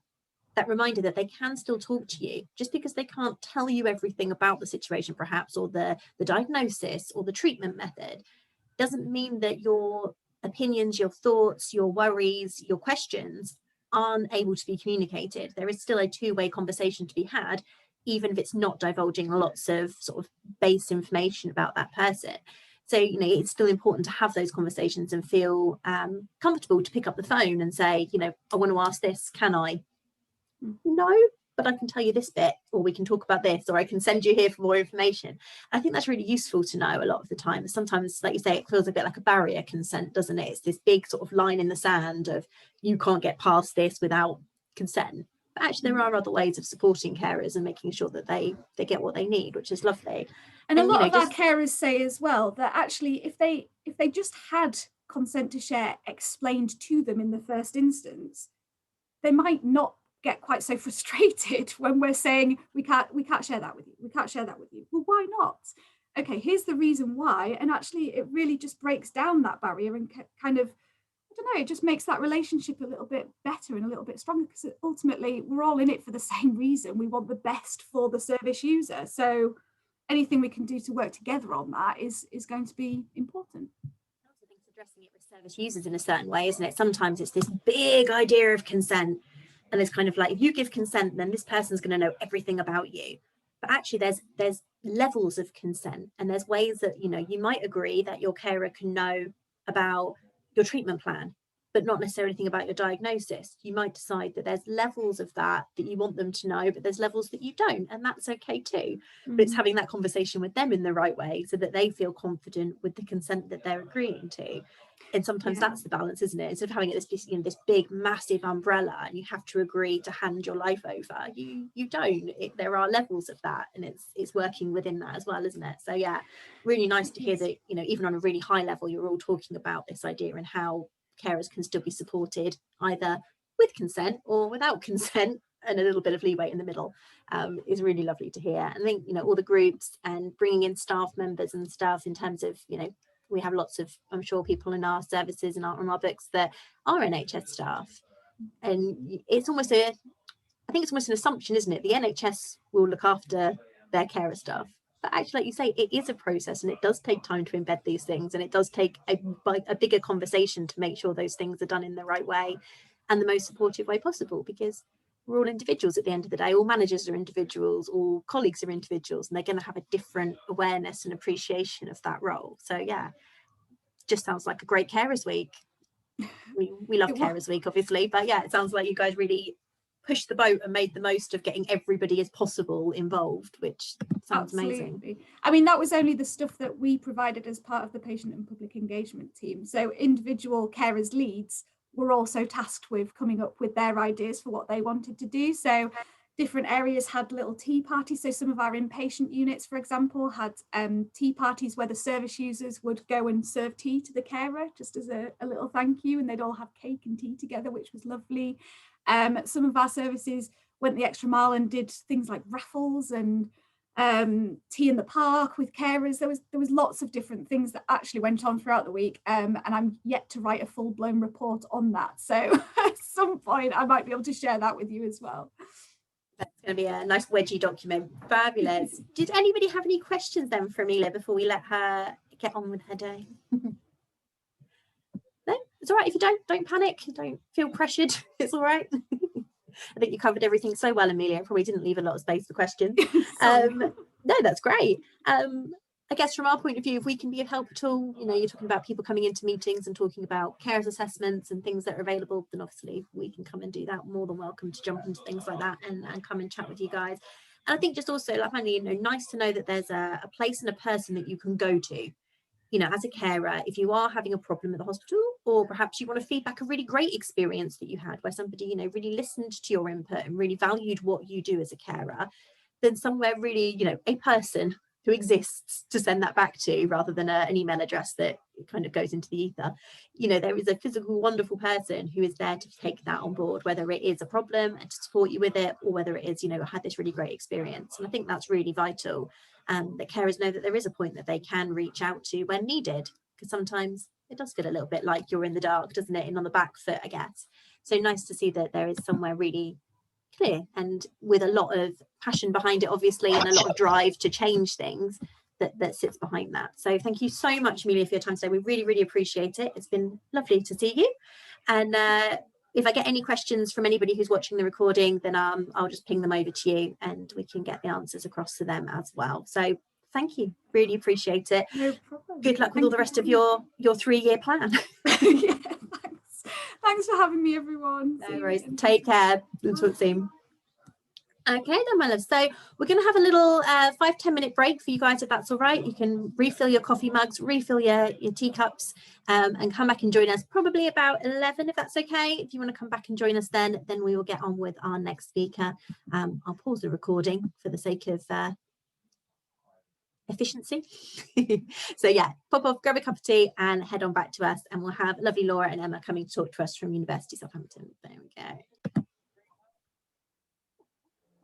reminder that they can still talk to you, just because they can't tell you everything about the situation perhaps, or the diagnosis or the treatment method, doesn't mean that your opinions, your thoughts, your worries, your questions aren't able to be communicated. There is still a two-way conversation to be had, even if it's not divulging lots of sort of base information about that person. So, you know, it's still important to have those conversations and feel comfortable to pick up the phone and say, you know, I want to ask this, can I? No, but I can tell you this bit, or we can talk about this, or I can send you here for more information. I think that's really useful to know a lot of the time. Sometimes, like you say, it feels a bit like a barrier consent, doesn't it? It's this big sort of line in the sand of you can't get past this without consent. But actually there are other ways of supporting carers and making sure that they get what they need, which is lovely. And a lot of our carers say as well that actually if they they just had consent to share explained to them in the first instance, they might not get quite so frustrated when we're saying we can't share that with you, we can't share that with you. Well, why not? Okay, here's the reason why. And actually it really just breaks down that barrier and kind of, I don't know, it just makes that relationship a little bit better and a little bit stronger, because ultimately we're all in it for the same reason. We want the best for the service user. So anything we can do to work together on that is going to be important. I also think it's addressing it with service users in a certain way, isn't it? Sometimes it's this big idea of consent, and it's kind of like, if you give consent, then this person's going to know everything about you. But actually there's levels of consent, and there's ways that, you know, you might agree that your carer can know about your treatment plan, but not necessarily anything about your diagnosis. You might decide that there's levels of that you want them to know, but there's levels that you don't, and that's okay too. But it's having that conversation with them in the right way so that they feel confident with the consent that they're agreeing to. And sometimes that's the balance, isn't it? Instead of having it this, you know, this big massive umbrella and you have to agree to hand your life over, you don't. There are levels of that, and it's working within that as well, isn't it? So yeah, really nice to hear that, you know, even on a really high level, you're all talking about this idea and how carers can still be supported either with consent or without consent, and a little bit of leeway in the middle is really lovely to hear. And I think, you know, all the groups and bringing in staff members and stuff in terms of, you know, we have lots of, I'm sure, people in our services and on our books that are NHS staff, and it's almost I think it's almost an assumption, isn't it? The NHS will look after their carer staff. But actually, like you say, it is a process, and it does take time to embed these things, and it does take a bigger conversation to make sure those things are done in the right way and the most supportive way possible, because we're all individuals at the end of the day. All managers are individuals, all colleagues are individuals, and they're going to have a different awareness and appreciation of that role. So yeah, just sounds like a great Carers Week. We love Carers Week, obviously, but yeah, it sounds like you guys really pushed the boat and made the most of getting everybody as possible involved, which sounds amazing. I mean, that was only the stuff that we provided as part of the patient and public engagement team. So individual carers leads were also tasked with coming up with their ideas for what they wanted to do. So different areas had little tea parties. So some of our inpatient units, for example, had tea parties where the service users would go and serve tea to the carer just as a little thank you, and they'd all have cake and tea together, which was lovely. Some of our services went the extra mile and did things like raffles and tea in the park with carers. There was lots of different things that actually went on throughout the week, and I'm yet to write a full-blown report on that. So at some point I might be able to share that with you as well. That's going to be a nice wedgie document. Fabulous. Did anybody have any questions then for Amelia before we let her get on with her day? No, it's all right. If you don't panic, don't feel pressured. It's all right. I think you covered everything so well, Amelia. I probably didn't leave a lot of space for questions. No, that's great. I guess from our point of view, if we can be of help at all, you know, you're talking about people coming into meetings and talking about carers assessments and things that are available, then obviously we can come and do that. More than welcome to jump into things like that and come and chat with you guys. And I think just also, like, Mandy, you know, nice to know that there's a place and a person that you can go to. You know, as a carer, if you are having a problem at the hospital, or perhaps you want to feedback a really great experience that you had where somebody, you know, really listened to your input and really valued what you do as a carer, then somewhere really, you know, a person who exists to send that back to, rather than an email address that kind of goes into the ether. You know, there is a physical, wonderful person who is there to take that on board, whether it is a problem and to support you with it, or whether it is, you know, I had this really great experience. And I think that's really vital, that carers know that there is a point that they can reach out to when needed, because sometimes it does feel a little bit like you're in the dark, doesn't it, and on the back foot, I guess. So nice to see that there is somewhere really clear and with a lot of passion behind it, obviously, and a lot of drive to change things that sits behind that. So thank you so much, Amelia, for your time today. We really, really appreciate it. It's been lovely to see you. And if I get any questions from anybody who's watching the recording, then I'll just ping them over to you and we can get the answers across to them as well. So thank you, really appreciate it. No problem. Good luck with all the rest of your 3-year plan. Yeah, thanks for having me, everyone. No worries. Take care. We'll talk soon. Okay then, my love. So we're going to have a little 5-10 minute break for you guys, if that's all right. You can refill your coffee mugs, refill your teacups, and come back and join us probably about 11, if that's okay. If you want to come back and join us then we will get on with our next speaker. I'll pause the recording for the sake of efficiency. So yeah, pop off, grab a cup of tea and head on back to us, and we'll have lovely Laura and Emma coming to talk to us from University of Southampton. There we go.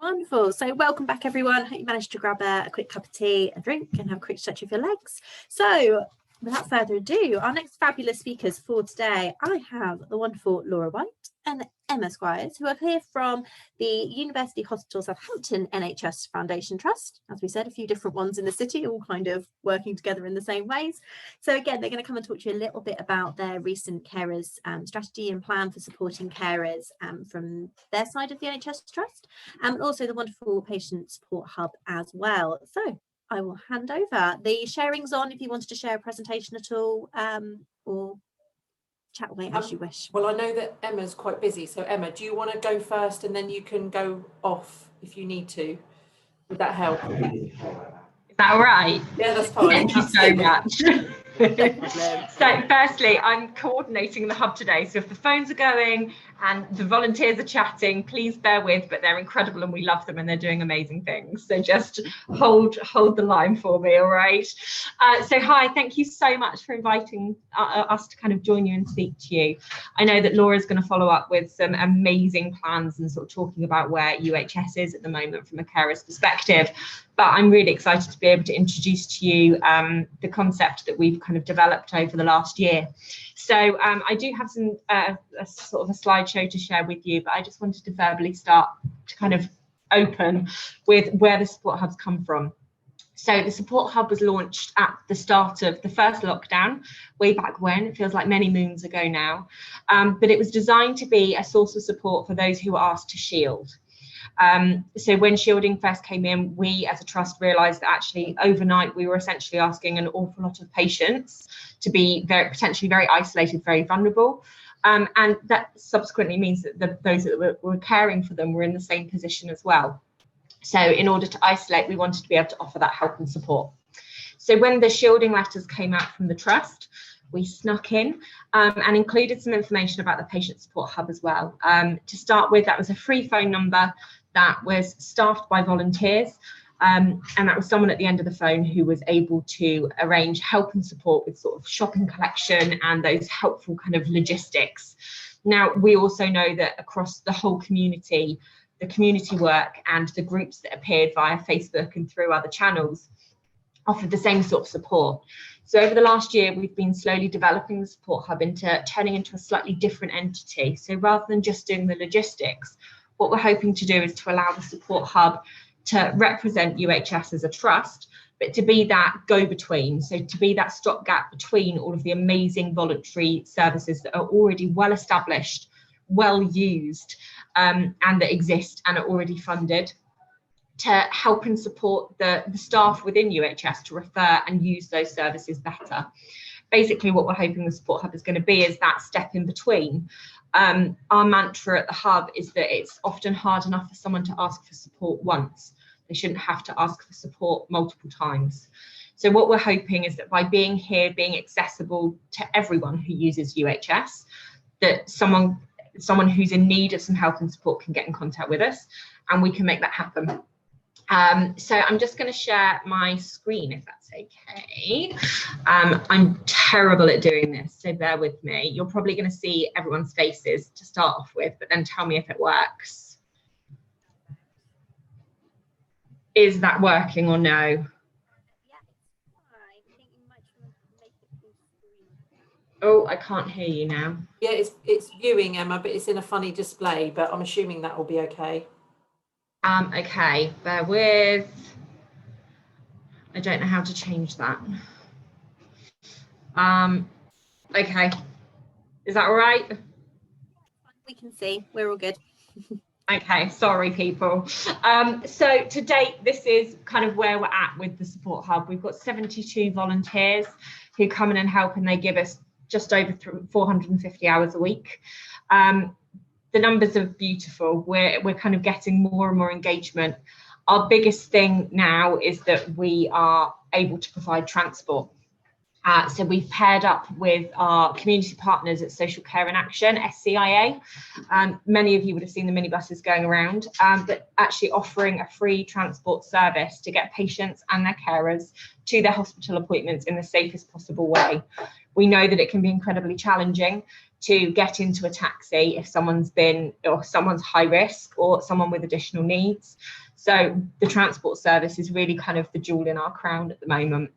Wonderful. So welcome back, everyone. Hope you managed to grab a quick cup of tea, a drink, and have a quick stretch of your legs. So without further ado, our next fabulous speakers for today, I have the wonderful Laura White and Emma Squires, who are here from the University Hospital Southampton NHS Foundation Trust. As we said, a few different ones in the city, all kind of working together in the same ways. So again, they're going to come and talk to you a little bit about their recent carers strategy and plan for supporting carers from their side of the NHS Trust, and also the wonderful Patient Support Hub as well. So I will hand over. The sharing's on if you wanted to share a presentation at all, or chat away as you wish. Well, I know that Emma's quite busy, so Emma, do you want to go first and then you can go off if you need to? Would that help? Is that all right? Yeah, that's fine. Thank you so much. No problem. So firstly, I'm coordinating the hub today, so if the phones are going and the volunteers are chatting, please bear with, but they're incredible and we love them and they're doing amazing things, so just hold the line for me. All right. So hi, thank you so much for inviting us to kind of join you and speak to you. I know that Laura's going to follow up with some amazing plans and sort of talking about where UHS is at the moment from a carer's perspective, but I'm really excited to be able to introduce to you the concept that we've kind of developed over the last year. So I do have some a sort of a slideshow to share with you, but I just wanted to verbally start to kind of open with where the support hubs come from. So the support hub was launched at the start of the first lockdown, way back when, it feels like many moons ago now, but it was designed to be a source of support for those who were asked to shield. So when shielding first came in, we as a trust realised that actually overnight we were essentially asking an awful lot of patients to be potentially very isolated, very vulnerable. And that subsequently means that those that were caring for them were in the same position as well. So in order to isolate, we wanted to be able to offer that help and support. So when the shielding letters came out from the trust, we snuck in and included some information about the Patient Support Hub as well. To start with, that was a free phone number that was staffed by volunteers, and that was someone at the end of the phone who was able to arrange help and support with sort of shopping collection and those helpful kind of logistics. Now, we also know that across the whole community, the community work and the groups that appeared via Facebook and through other channels offered the same sort of support. So over the last year, we've been slowly developing the support hub turning into a slightly different entity. So rather than just doing the logistics, what we're hoping to do is to allow the support hub to represent UHS as a trust, but to be that go-between, so to be that stopgap between all of the amazing voluntary services that are already well established, well used, and that exist and are already funded, to help and support the staff within UHS to refer and use those services better. Basically, what we're hoping the support hub is going to be is that step in between. Our mantra at the hub is that it's often hard enough for someone to ask for support once. They shouldn't have to ask for support multiple times. So what we're hoping is that by being here, being accessible to everyone who uses UHS, that someone who's in need of some help and support can get in contact with us, and we can make that happen. So I'm just going to share my screen, if that's okay. I'm terrible at doing this, so bear with me. You're probably going to see everyone's faces to start off with, but then tell me if it works. Is that working or no? Yeah, it's fine. I think you might try to make it full screen. Oh, I can't hear you now. Yeah, it's viewing, Emma, but it's in a funny display, but I'm assuming that will be okay. Okay, bear with. I don't know how to change that. Okay, is that all right? We can see, we're all good. Okay, sorry people. So to date, this is kind of where we're at with the support hub. We've got 72 volunteers who come in and help, and they give us just over 450 hours a week. The numbers are beautiful. We're kind of getting more and more engagement. Our biggest thing now is that we are able to provide transport. So we've paired up with our community partners at Social Care in Action, SCIA. Many of you would have seen the minibuses going around, but actually offering a free transport service to get patients and their carers to their hospital appointments in the safest possible way. We know that it can be incredibly challenging to get into a taxi if someone's high risk or someone with additional needs. So the transport service is really kind of the jewel in our crown at the moment.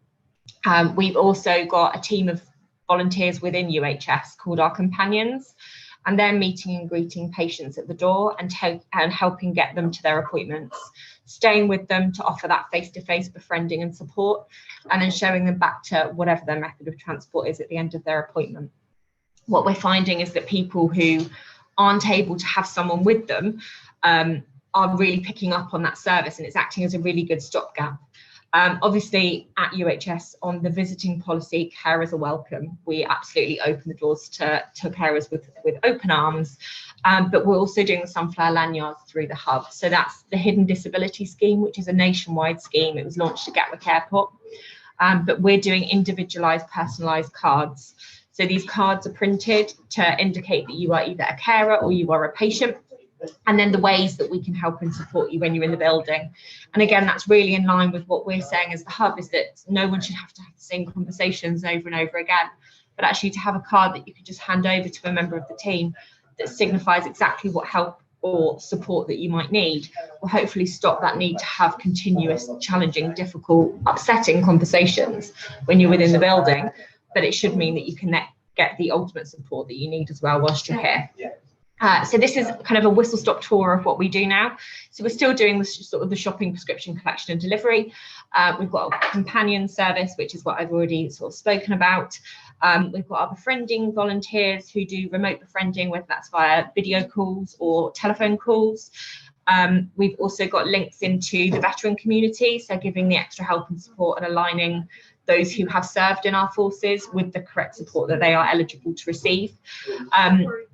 We've also got a team of volunteers within UHS called our companions, and they're meeting and greeting patients at the door and helping get them to their appointments, staying with them to offer that face-to-face befriending and support, and then showing them back to whatever their method of transport is at the end of their appointment. What we're finding is that people who aren't able to have someone with them are really picking up on that service, and it's acting as a really good stopgap. Obviously, at UHS, on the visiting policy, carers are welcome. We absolutely open the doors to carers with open arms, but we're also doing the sunflower lanyards through the hub. So that's the Hidden Disability Scheme, which is a nationwide scheme. It was launched at Gatwick Airport, but we're doing individualised, personalised cards. So these cards are printed to indicate that you are either a carer or you are a patient, and then the ways that we can help and support you when you're in the building. And again, that's really in line with what we're saying as the hub, is that no one should have to have the same conversations over and over again, but actually to have a card that you could just hand over to a member of the team that signifies exactly what help or support that you might need, will hopefully stop that need to have continuous, challenging, difficult, upsetting conversations when you're within the building. But it should mean that you can get the ultimate support that you need as well whilst you're here. So this is kind of a whistle-stop tour of what we do now. So we're still doing the sort of the shopping, prescription, collection and delivery. We've got a companion service, which is what I've already sort of spoken about. We've got our befriending volunteers who do remote befriending, whether that's via video calls or telephone calls. We've also got links into the veteran community, so giving the extra help and support and aligning those who have served in our forces with the correct support that they are eligible to receive.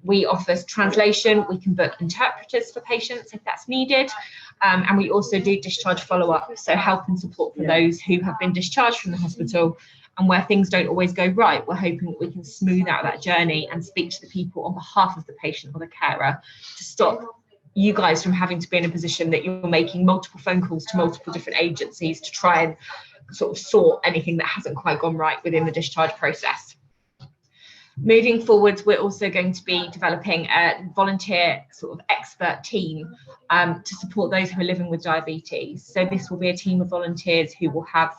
We offer translation. We can book interpreters for patients if that's needed. And we also do discharge follow-up, so help and support for those who have been discharged from the hospital and where things don't always go right. We're hoping that we can smooth out that journey and speak to the people on behalf of the patient or the carer to stop you guys from having to be in a position that you're making multiple phone calls to multiple different agencies to try and sort of sort anything that hasn't quite gone right within the discharge process. Moving forwards, we're also going to be developing a volunteer sort of expert team to support those who are living with diabetes. So this will be a team of volunteers who will have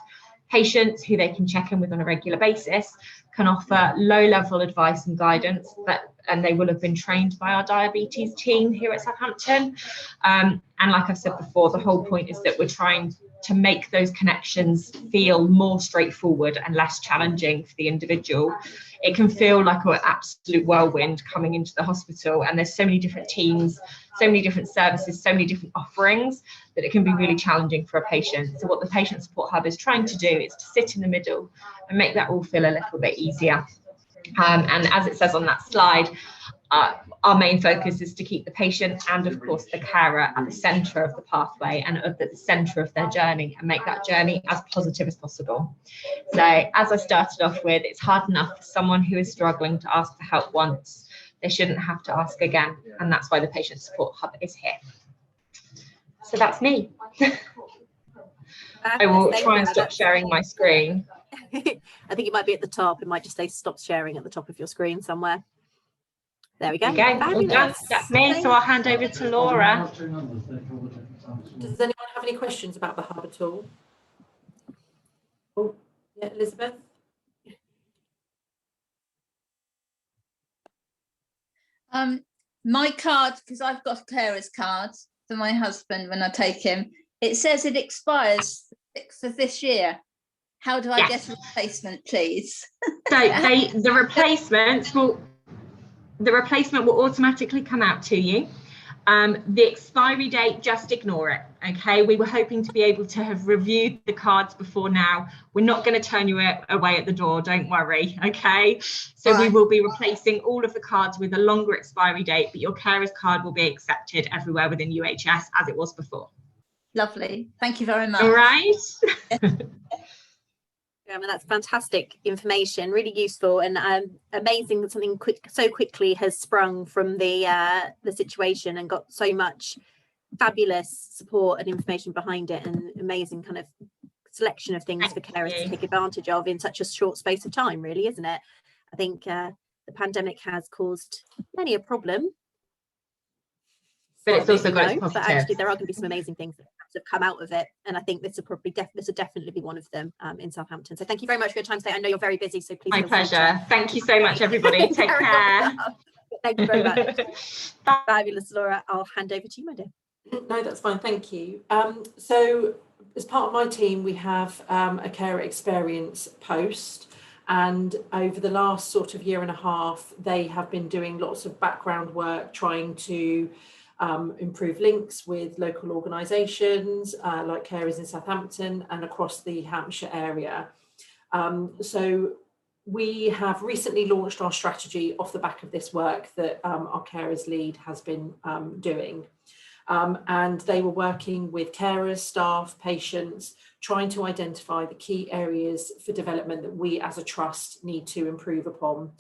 patients who they can check in with on a regular basis, can offer low-level advice and guidance, and they will have been trained by our diabetes team here at Southampton. And like I've said before, the whole point is that we're trying to make those connections feel more straightforward and less challenging for the individual. It can feel like an absolute whirlwind coming into the hospital, and there's so many different teams, so many different services, so many different offerings that it can be really challenging for a patient. So what the Patient Support Hub is trying to do is to sit in the middle and make that all feel a little bit easier. And as it says on that slide, our main focus is to keep the patient and of course the carer at the centre of the pathway and at the centre of their journey, and make that journey as positive as possible. So as I started off with, it's hard enough for someone who is struggling to ask for help once. They shouldn't have to ask again, and that's why the Patient Support Hub is here. So that's me. I will try and stop sharing my screen. I think it might be at the top. It might just say stop sharing at the top of your screen somewhere. There we go. Well done. That's me. So I'll hand over to Laura. Does anyone have any questions about the hub at all? Oh, yeah, Elizabeth. My card, because I've got a carer's card for my husband when I take him, it says it expires 6th of this year. How do I get a replacement, please? So the replacement will automatically come out to you. The expiry date, just ignore it. Okay, we were hoping to be able to have reviewed the cards before now. We're not going to turn you away at the door, don't worry. Okay, so we will be replacing all of the cards with a longer expiry date, but your carer's card will be accepted everywhere within UHS as it was before. Lovely, thank you very much. All right. And that's fantastic information, really useful, and amazing that something so quickly has sprung from the situation and got so much fabulous support and information behind it, and amazing kind of selection of things for carers to take advantage of in such a short space of time, really, isn't it? I think the pandemic has caused many a problem, but it's also got its but positives. actually there are going to be some amazing things that have come out of it, and I think this will probably definitely be one of them in Southampton. So thank you very much for your time today. I know you're very busy, so please. My pleasure. Thank you so much, everybody. Take care. Thank you very much. Fabulous, Laura. I'll hand over to you, my dear. No, that's fine. Thank you. So as part of my team, we have a carer experience post, and over the last sort of year and a half, they have been doing lots of background work trying to improve links with local organisations like Carers in Southampton and across the Hampshire area. So we have recently launched our strategy off the back of this work that our Carers Lead has been doing. And they were working with carers, staff, patients, trying to identify the key areas for development that we as a trust need to improve upon.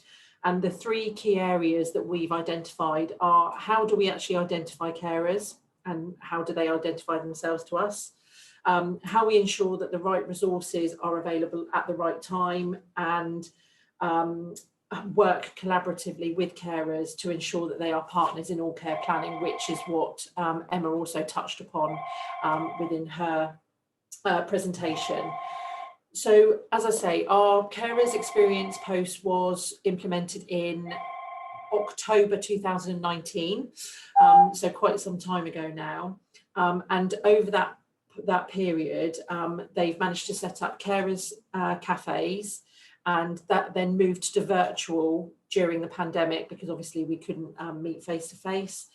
And the three key areas that we've identified are: how do we actually identify carers and how do they identify themselves to us? How we ensure that the right resources are available at the right time, and work collaboratively with carers to ensure that they are partners in all care planning, which is what Emma also touched upon within her presentation. So, as I say, our carers experience post was implemented in October 2019, so quite some time ago now. And over that period, they've managed to set up carers cafes, and that then moved to virtual during the pandemic because obviously we couldn't meet face to face.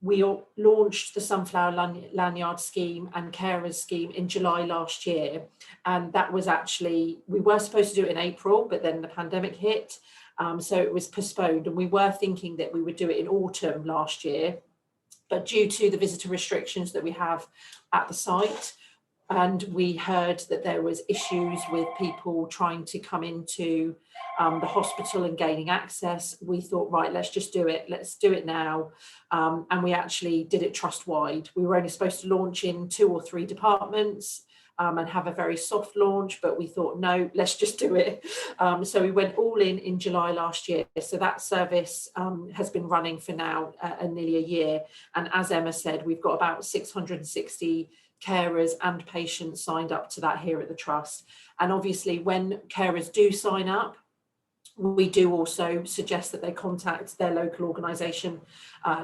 We launched the Sunflower Lanyard scheme and carers scheme in July last year, and that was actually, we were supposed to do it in April, but then the pandemic hit, so it was postponed, and we were thinking that we would do it in autumn last year, but due to the visitor restrictions that we have at the site, and we heard that there was issues with people trying to come into the hospital and gaining access, we thought, right, let's just do it. Let's do it now. And we actually did it trust-wide. We were only supposed to launch in 2 or 3 departments and have a very soft launch, but we thought, no, let's just do it. So we went all in July last year. So that service has been running for now nearly a year. And as Emma said, we've got about 660 carers and patients signed up to that here at the Trust. And obviously when carers do sign up, we do also suggest that they contact their local organisation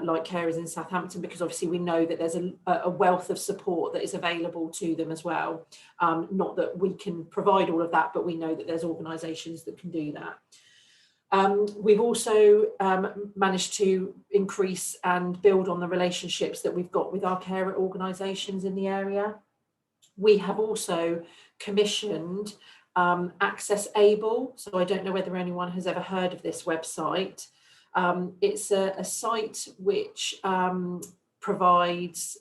like Carers in Southampton, because obviously we know that there's a wealth of support that is available to them as well. Not that we can provide all of that, but we know that there's organisations that can do that. We've also managed to increase and build on the relationships that we've got with our carer organisations in the area. We have also commissioned Access Able. So I don't know whether anyone has ever heard of this website. It's a site which provides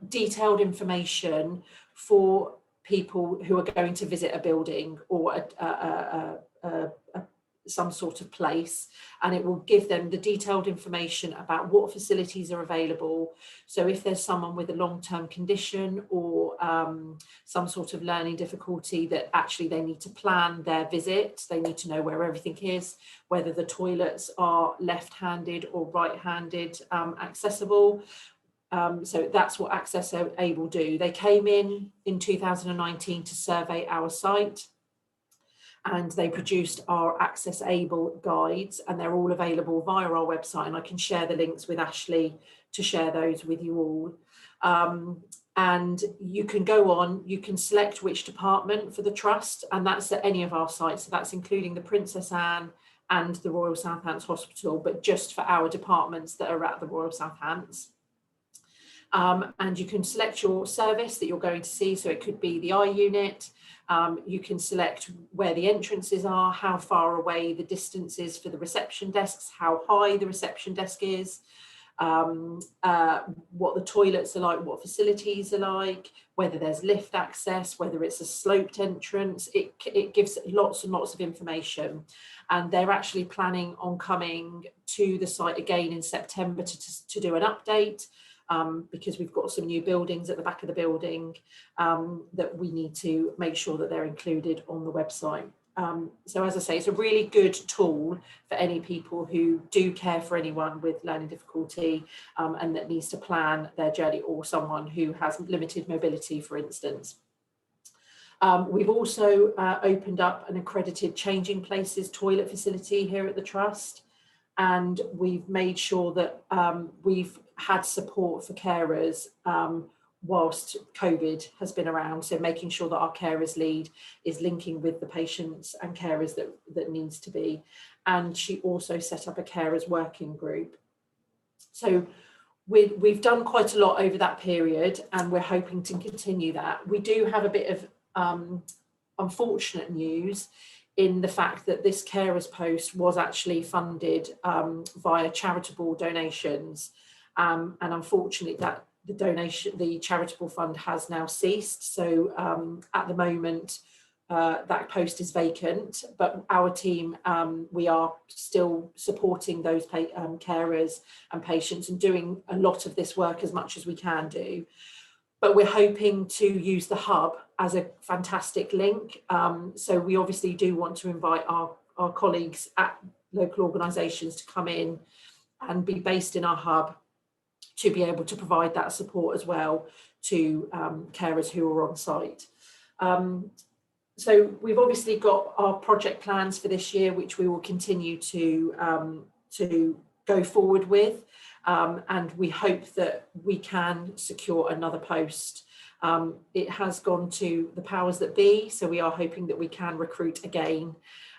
detailed information for people who are going to visit a building or some sort of place, and it will give them the detailed information about what facilities are available. So if there's someone with a long-term condition or some sort of learning difficulty that actually they need to plan their visit, they need to know where everything is, whether the toilets are left-handed or right-handed accessible. So that's what Access Able do. They came in 2019 to survey our site, and they produced our Access Able guides, and they're all available via our website, and I can share the links with Ashley to share those with you all. And you can go on, you can select which department for the Trust, and that's at any of our sites, so that's including the Princess Anne and the Royal Southampton Hospital, but just for our departments that are at the Royal Southampton. And you can select your service that you're going to see, so it could be the eye unit. You can select where the entrances are, how far away the distance is for the reception desks, how high the reception desk is. what the toilets are like, what facilities are like, whether there's lift access, whether it's a sloped entrance. It gives lots and lots of information. And they're actually planning on coming to the site again in September to do an update, because we've got some new buildings at the back of the building that we need to make sure that they're included on the website. So as I say, it's a really good tool for any people who do care for anyone with learning difficulty and that needs to plan their journey, or someone who has limited mobility, for instance. We've also opened up an accredited changing places toilet facility here at the Trust, and we've made sure that we've had support for carers whilst COVID has been around. So making sure that our carers lead is linking with the patients and carers that needs to be. And she also set up a carers working group. So we've done quite a lot over that period, and we're hoping to continue that. We do have a bit of unfortunate news in the fact that this carers post was actually funded via charitable donations, and unfortunately that the charitable fund has now ceased. So at the moment that post is vacant, but our team, we are still supporting those carers and patients and doing a lot of this work as much as we can do. But we're hoping to use the hub as a fantastic link. So we obviously do want to invite our colleagues at local organisations to come in and be based in our hub, to be able to provide that support as well to carers who are on site. So we've obviously got our project plans for this year, which we will continue to go forward with. And we hope that we can secure another post. It has gone to the powers that be, so we are hoping that we can recruit again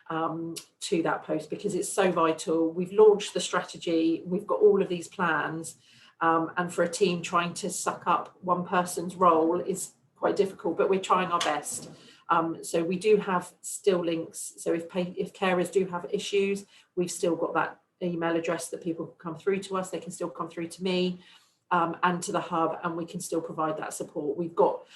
to that post, because it's so vital. We've launched the strategy, we've got all of these plans, and for a team trying to suck up one person's role is quite difficult, but we're trying our best. So we do have still links, so if carers do have issues, we've still got that email address that people can come through to us. They can still come through to me and to the hub, and we can still provide that support. We've got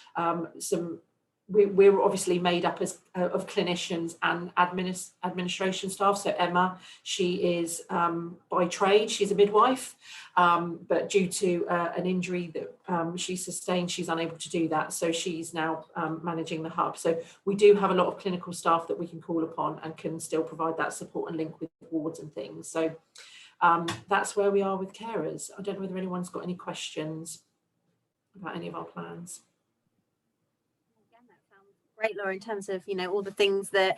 we're obviously made up of clinicians and administration staff. So Emma, she is by trade, she's a midwife, but due to an injury that she sustained, she's unable to do that. So she's now managing the hub. So we do have a lot of clinical staff that we can call upon and can still provide that support and link with wards and things. So that's where we are with carers. I don't know whether anyone's got any questions about any of our plans. Great, Laura, in terms of, you know, all the things that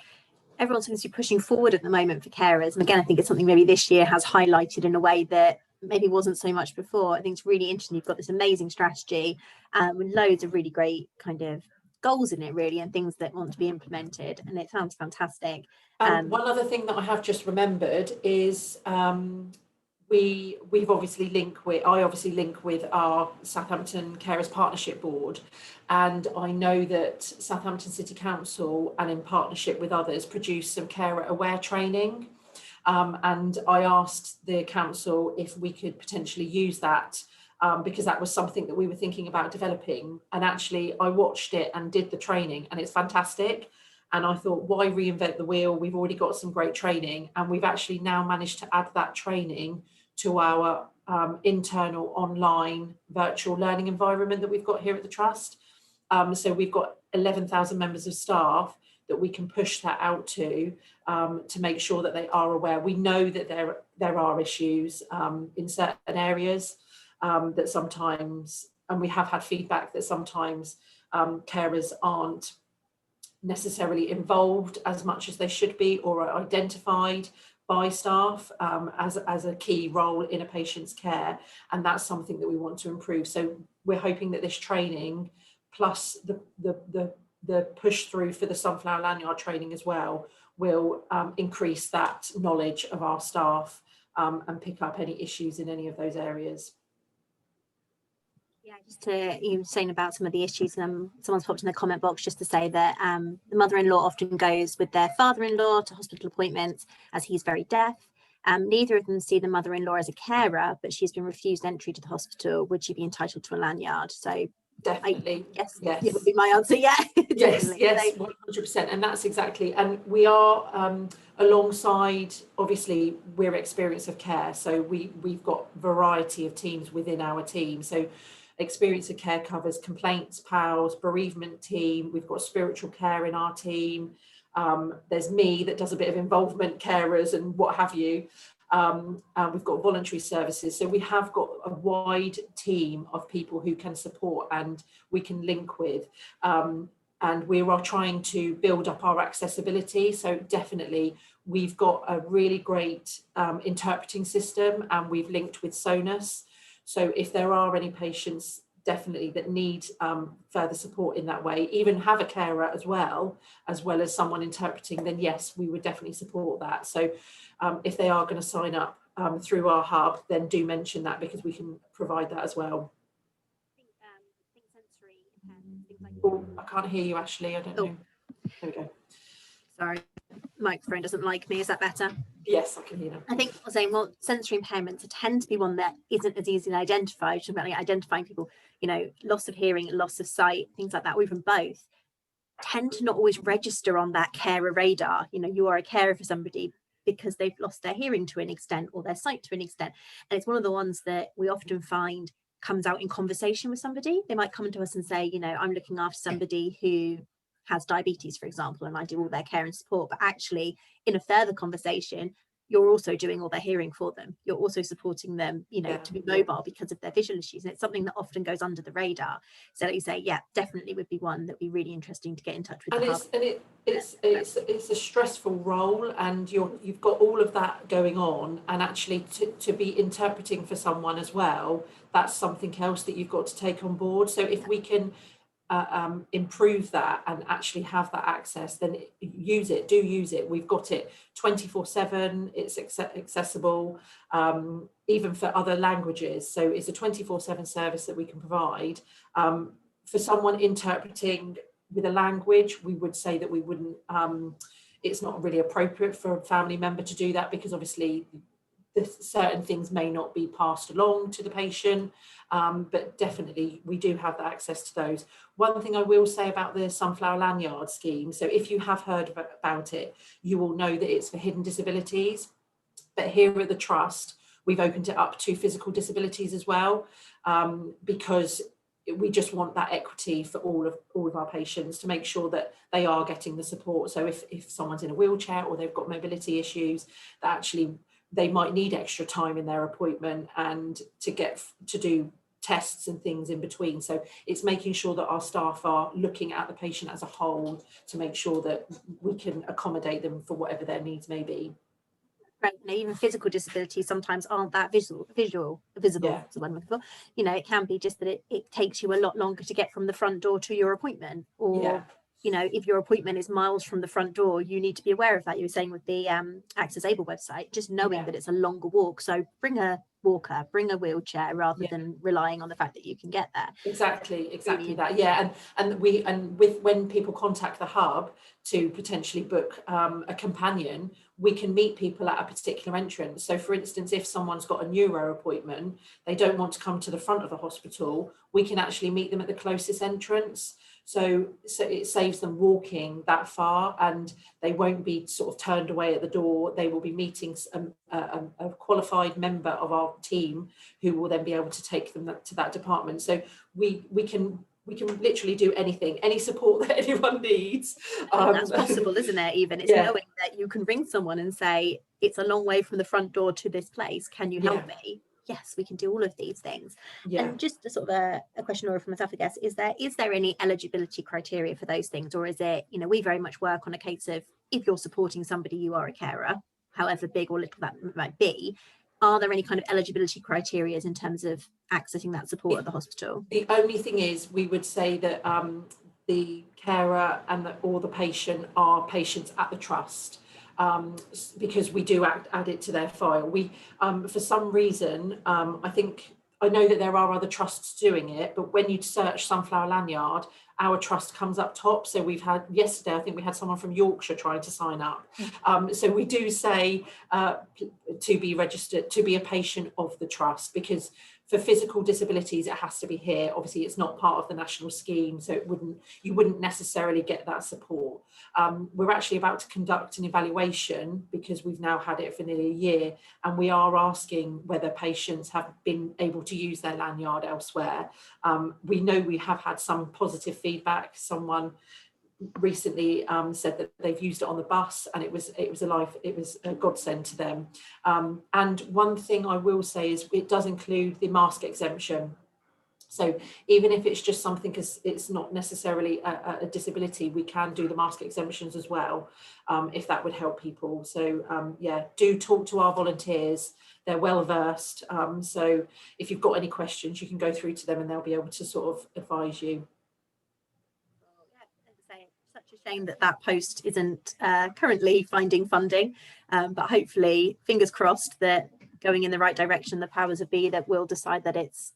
everyone seems to be pushing forward at the moment for carers. And again, I think it's something maybe this year has highlighted in a way that maybe wasn't so much before. I think it's really interesting. You've got this amazing strategy with loads of really great kind of goals in it, really, and things that want to be implemented. And it sounds fantastic. One other thing that I have just remembered is we've obviously I obviously link with our Southampton Carers Partnership Board, and I know that Southampton City Council, and in partnership with others, produce some carer aware training, and I asked the council if we could potentially use that, because that was something that we were thinking about developing. And actually I watched it and did the training, and it's fantastic. And I thought, why reinvent the wheel? We've already got some great training, and we've actually now managed to add that training to our internal online virtual learning environment that we've got here at the Trust. So we've got 11,000 members of staff that we can push that out to make sure that they are aware. We know that there are issues in certain areas that sometimes, and we have had feedback that sometimes carers aren't necessarily involved as much as they should be, or are identified by staff as a key role in a patient's care, and that's something that we want to improve. So we're hoping that this training, plus the push through for the sunflower lanyard training as well, will increase that knowledge of our staff and pick up any issues in any of those areas. Yeah, just to you saying about some of the issues, someone's popped in the comment box just to say that the mother-in-law often goes with their father-in-law to hospital appointments as he's very deaf. Neither of them see the mother-in-law as a carer, but she's been refused entry to the hospital. Would she be entitled to a lanyard? So definitely, yes, yes, it would be my answer. Yeah, yes, definitely. yes, 100%. And that's exactly, and we are alongside, obviously we're experience of care, so we've got variety of teams within our team. So experience of care covers complaints pals, bereavement team, we've got spiritual care in our team, there's me that does a bit of involvement carers and what have you. We've got voluntary services, so we have got a wide team of people who can support and we can link with, and we are trying to build up our accessibility. So definitely we've got a really great interpreting system, and we've linked with Sonus. So if there are any patients definitely that need further support in that way, even have a carer as well as someone interpreting, then yes, we would definitely support that. So if they are going to sign up through our hub, then do mention that, because we can provide that as well. I think sensory impairments, things like Oh, I can't hear you, Ashley. I don't know. There we go. Sorry, microphone doesn't like me. Is that better? Yes, I can hear now. I think I was saying, well, sensory impairments tend to be one that isn't as easily identified. So about identifying people, you know, loss of hearing, loss of sight, things like that, or even both, tend to not always register on that carer radar. You know, you are a carer for somebody because they've lost their hearing to an extent or their sight to an extent. And it's one of the ones that we often find comes out in conversation with somebody. They might come to us and say, you know, I'm looking after somebody who has diabetes, for example, and I do all their care and support. But actually, in a further conversation, you're also doing all their hearing for them. You're also supporting them, you know, to be mobile because of their visual issues. And it's something that often goes under the radar. So like you say, yeah, definitely would be one that would be really interesting to get in touch with. And it's a stressful role, and you've got all of that going on, and actually to be interpreting for someone as well, that's something else that you've got to take on board. So if we can improve that and actually have that access, then use it. We've got it 24/7. It's accessible, even for other languages. So it's a 24/7 service that we can provide. For someone interpreting with a language, we would say that we wouldn't, it's not really appropriate for a family member to do that, because obviously certain things may not be passed along to the patient, but definitely we do have the access to those. One thing I will say about the Sunflower Lanyard scheme, so if you have heard about it, you will know that it's for hidden disabilities, but here at the Trust, we've opened it up to physical disabilities as well, because we just want that equity for all of our patients, to make sure that they are getting the support. So if someone's in a wheelchair or they've got mobility issues, that actually they might need extra time in their appointment and to do tests and things in between. So it's making sure that our staff are looking at the patient as a whole to make sure that we can accommodate them for whatever their needs may be. Right. Now, even physical disabilities sometimes aren't that visible. Yeah. So you know, it can be just that it takes you a lot longer to get from the front door to your appointment, or you know, if your appointment is miles from the front door, you need to be aware of that. You were saying with the Access Able website, just knowing that it's a longer walk. So bring a walker, bring a wheelchair, rather than relying on the fact that you can get there. Exactly that. Yeah, and with when people contact the hub to potentially book a companion, we can meet people at a particular entrance. So for instance, if someone's got a neuro appointment, they don't want to come to the front of the hospital, we can actually meet them at the closest entrance. So it saves them walking that far, and they won't be sort of turned away at the door. They will be meeting a qualified member of our team who will then be able to take them to that department. So we can literally do anything, any support that anyone needs. That's possible, isn't it? Even it's knowing that you can ring someone and say, it's a long way from the front door to this place, can you help me? Yes, we can do all of these things. And just a sort of a question or from myself, I guess, is there any eligibility criteria for those things, or is it, you know, we very much work on a case of, if you're supporting somebody, you are a carer, however big or little that might be. Are there any kind of eligibility criteria in terms of accessing that support at the hospital? The only thing is, we would say that the carer and or the patient are patients at the Trust, because we do add it to their file. We for some reason, I know that there are other trusts doing it, but when you search Sunflower Lanyard, our trust comes up top. So we've had yesterday, I think we had someone from Yorkshire trying to sign up. So we do say to be registered, to be a patient of the trust, because for physical disabilities, it has to be here. Obviously, it's not part of the national scheme, so you wouldn't necessarily get that support. We're actually about to conduct an evaluation because we've now had it for nearly a year, and we are asking whether patients have been able to use their lanyard elsewhere. We know we have had some positive feedback. Someone recently said that they've used it on the bus, and it was a godsend to them. And one thing I will say is it does include the mask exemption. So even if it's just something, because it's not necessarily a disability, we can do the mask exemptions as well, if that would help people. So yeah, do talk to our volunteers. They're well versed. So if you've got any questions, you can go through to them and they'll be able to sort of advise you. Such a shame that that post isn't currently finding funding, but hopefully, fingers crossed, that going in the right direction, the powers that be that will decide that it's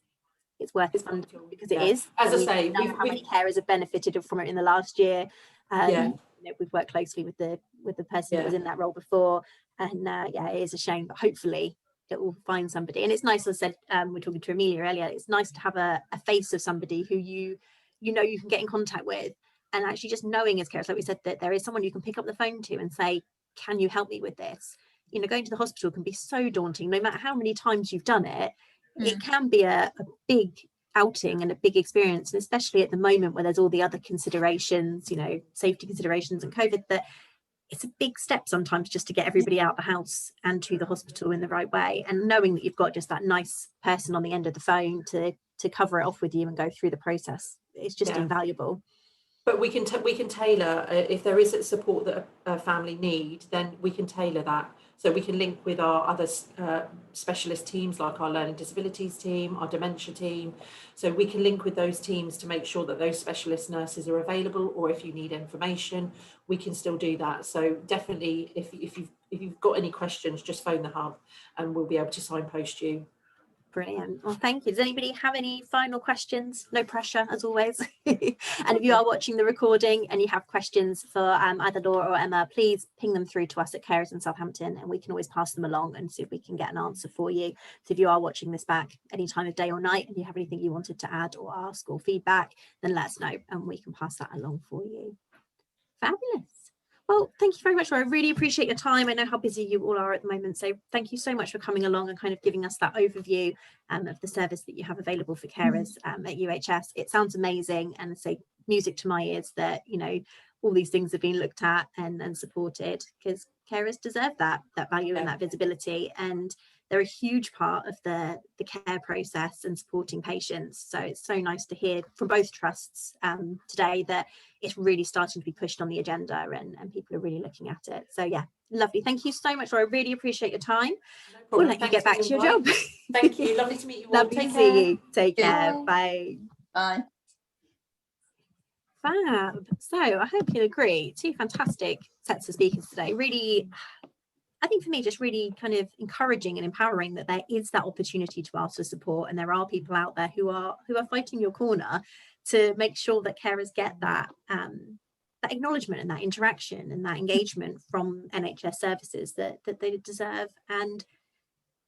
worth its funding, because it is. As I say, we know how many carers have benefited from it in the last year. Yeah. You know, we've worked closely with the person that was in that role before, and yeah, it is a shame, but hopefully it will find somebody. And it's nice, as I said, we're talking to Amelia earlier, it's nice to have a face of somebody who you know you can get in contact with. And actually just knowing as carers, like we said, that there is someone you can pick up the phone to and say, can you help me with this? You know, going to the hospital can be so daunting. No matter how many times you've done it, it can be a big outing and a big experience. And especially at the moment where there's all the other considerations, you know, safety considerations and COVID, that it's a big step sometimes just to get everybody out of the house and to the hospital in the right way. And knowing that you've got just that nice person on the end of the phone to cover it off with you and go through the process, it's just invaluable. But we can tailor, if there is support that a family need, then we can tailor that. So we can link with our other specialist teams, like our learning disabilities team, our dementia team. So we can link with those teams to make sure that those specialist nurses are available, or if you need information, we can still do that. So definitely, if you've got any questions, just phone the hub and we'll be able to signpost you. Brilliant. Well, thank you. Does anybody have any final questions? No pressure, as always. And if you are watching the recording and you have questions for either Laura or Emma, please ping them through to us at Carers in Southampton, and we can always pass them along and see if we can get an answer for you. So if you are watching this back any time of day or night and you have anything you wanted to add or ask or feedback, then let us know and we can pass that along for you. Fabulous. Well, thank you very much, Laura. I really appreciate your time. I know how busy you all are at the moment, so thank you so much for coming along and kind of giving us that overview of the service that you have available for carers at UHS. It sounds amazing, and say music to my ears that, you know, all these things have been looked at and supported, because carers deserve that value and that visibility, and they're a huge part of the care process and supporting patients. So it's so nice to hear from both trusts today that it's really starting to be pushed on the agenda, and people are really looking at it. So yeah, lovely. Thank you so much, Laura. I really appreciate your time. We'll let you get back to your job. Thank you. Lovely to meet you all. Lovely to see you. Take care. Bye. Bye. Fab. So I hope you'll agree, 2 fantastic sets of speakers today. Really, I think for me, just really kind of encouraging and empowering that there is that opportunity to ask for support, and there are people out there who are fighting your corner to make sure that carers get that that acknowledgement and that interaction and that engagement from NHS services that they deserve and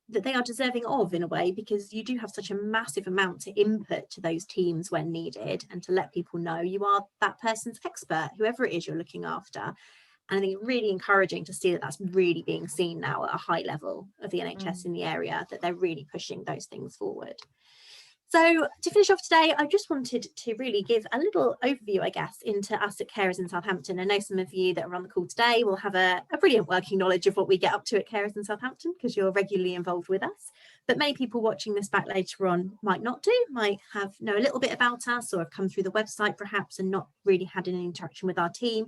that they are deserving of, in a way, because you do have such a massive amount to input to those teams when needed, and to let people know you are that person's expert, whoever it is you're looking after. And I think it's really encouraging to see that that's really being seen now at a high level of the NHS in the area, that they're really pushing those things forward. So to finish off today, I just wanted to really give a little overview, I guess, into us at Carers in Southampton. I know some of you that are on the call today will have a brilliant working knowledge of what we get up to at Carers in Southampton, because you're regularly involved with us. But many people watching this back later on might not do, might know a little bit about us, or have come through the website perhaps and not really had any interaction with our team.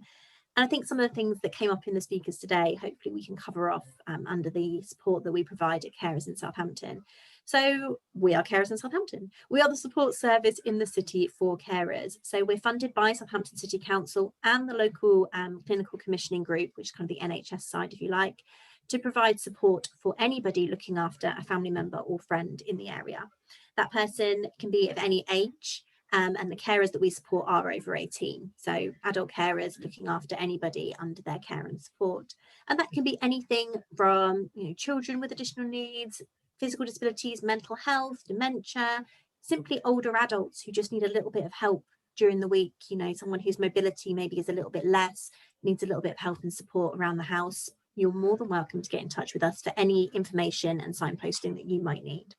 And I think some of the things that came up in the speakers today, hopefully we can cover off under the support that we provide at Carers in Southampton. So we are Carers in Southampton. We are the support service in the city for carers. So we're funded by Southampton City Council and the local clinical commissioning group, which is kind of the NHS side, if you like, to provide support for anybody looking after a family member or friend in the area. That person can be of any age, and the carers that we support are over 18. So adult carers looking after anybody under their care and support. And that can be anything from, children with additional needs, physical disabilities, mental health, dementia, simply older adults who just need a little bit of help during the week, someone whose mobility maybe is a little bit less, needs a little bit of help and support around the house. You're more than welcome to get in touch with us for any information and signposting that you might need.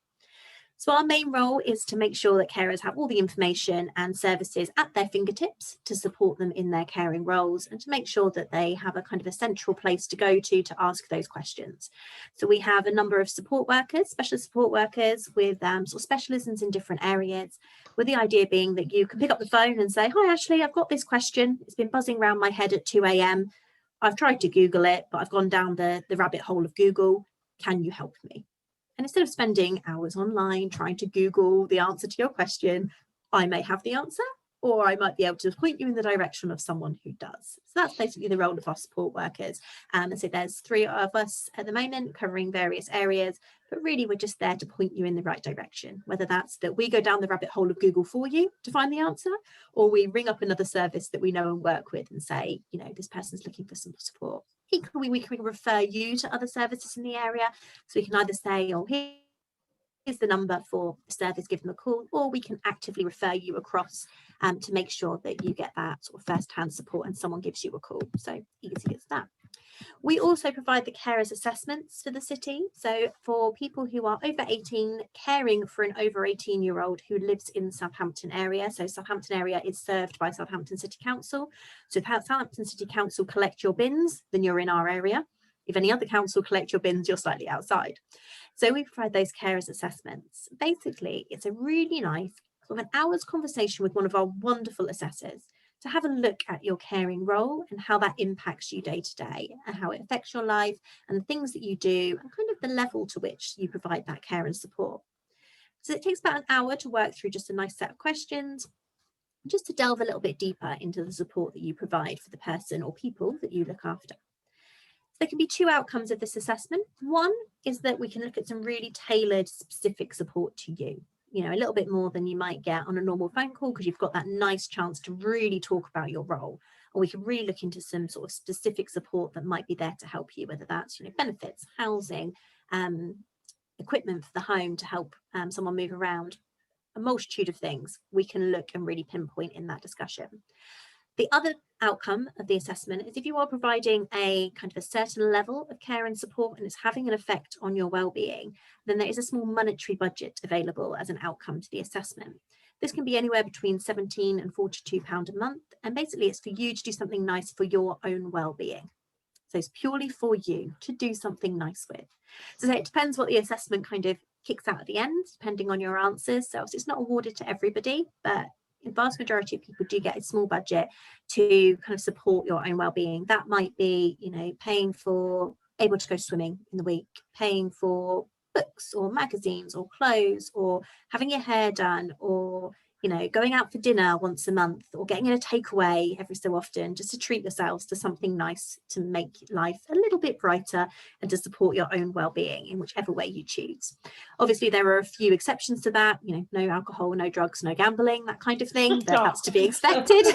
So our main role is to make sure that carers have all the information and services at their fingertips to support them in their caring roles, and to make sure that they have a kind of a central place to go to ask those questions. So we have a number of support workers, specialist support workers with sort of specialisms in different areas, with the idea being that you can pick up the phone and say, "Hi Ashley, I've got this question. It's been buzzing around my head at 2 a.m. I've tried to Google it, but I've gone down the rabbit hole of Google. Can you help me?" And instead of spending hours online trying to Google the answer to your question, I may have the answer, or I might be able to point you in the direction of someone who does. So that's basically the role of our support workers. And so there's 3 of us at the moment covering various areas, but really we're just there to point you in the right direction, whether that's that we go down the rabbit hole of Google for you to find the answer, or we ring up another service that we know and work with and say, this person's looking for some support. Equally, we can refer you to other services in the area. So we can either say, "Oh, here's the number for the service, give them a call," or we can actively refer you across to make sure that you get that sort of first-hand support and someone gives you a call. So easy as that. We also provide the carers assessments for the city. So for people who are over 18, caring for an over 18-year-old who lives in Southampton area. So Southampton area is served by Southampton City Council. So if Southampton City Council collect your bins, then you're in our area. If any other council collect your bins, you're slightly outside. So we provide those carers assessments. Basically, it's a really nice sort of an hour's conversation with one of our wonderful assessors to have a look at your caring role and how that impacts you day to day, and how it affects your life and the things that you do, and kind of the level to which you provide that care and support. So it takes about an hour to work through just a nice set of questions, just to delve a little bit deeper into the support that you provide for the person or people that you look after. So there can be 2 outcomes of this assessment. One is that we can look at some really tailored, specific support to you. A little bit more than you might get on a normal phone call, because you've got that nice chance to really talk about your role. Or we can really look into some sort of specific support that might be there to help you, whether that's benefits, housing, equipment for the home to help someone move around, a multitude of things we can look and really pinpoint in that discussion. The other outcome of the assessment is if you are providing a kind of a certain level of care and support and it's having an effect on your well-being, then there is a small monetary budget available as an outcome to the assessment. This can be anywhere between £17 and £42 a month, and basically it's for you to do something nice for your own well-being. So it's purely for you to do something nice with. So it depends what the assessment kind of kicks out at the end, depending on your answers. So it's not awarded to everybody, but the vast majority of people do get a small budget to kind of support your own well-being. That might be, paying for able to go swimming in the week, paying for books or magazines or clothes, or having your hair done, or going out for dinner once a month, or getting in a takeaway every so often, just to treat yourselves to something nice to make life a little bit brighter and to support your own well-being in whichever way you choose. Obviously, there are a few exceptions to that, no alcohol, no drugs, no gambling, that kind of thing. That's to be expected.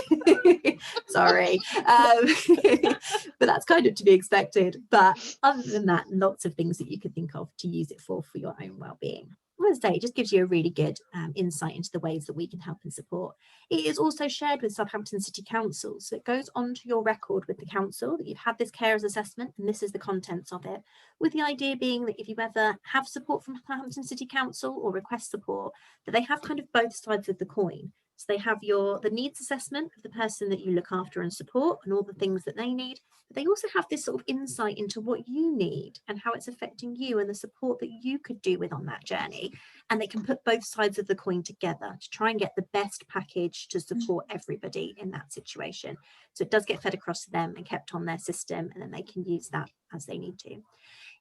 Sorry. But that's kind of to be expected. But other than that, lots of things that you could think of to use it for your own well-being. As I say, it just gives you a really good insight into the ways that we can help and support. It is also shared with Southampton City Council, so it goes onto your record with the council that you've had this carers assessment and this is the contents of it, with the idea being that if you ever have support from Southampton City Council or request support, that they have kind of both sides of the coin. So they have the needs assessment of the person that you look after and support and all the things that they need, but they also have this sort of insight into what you need and how it's affecting you and the support that you could do with on that journey. And they can put both sides of the coin together to try and get the best package to support everybody in that situation. So it does get fed across to them and kept on their system, and then they can use that as they need to.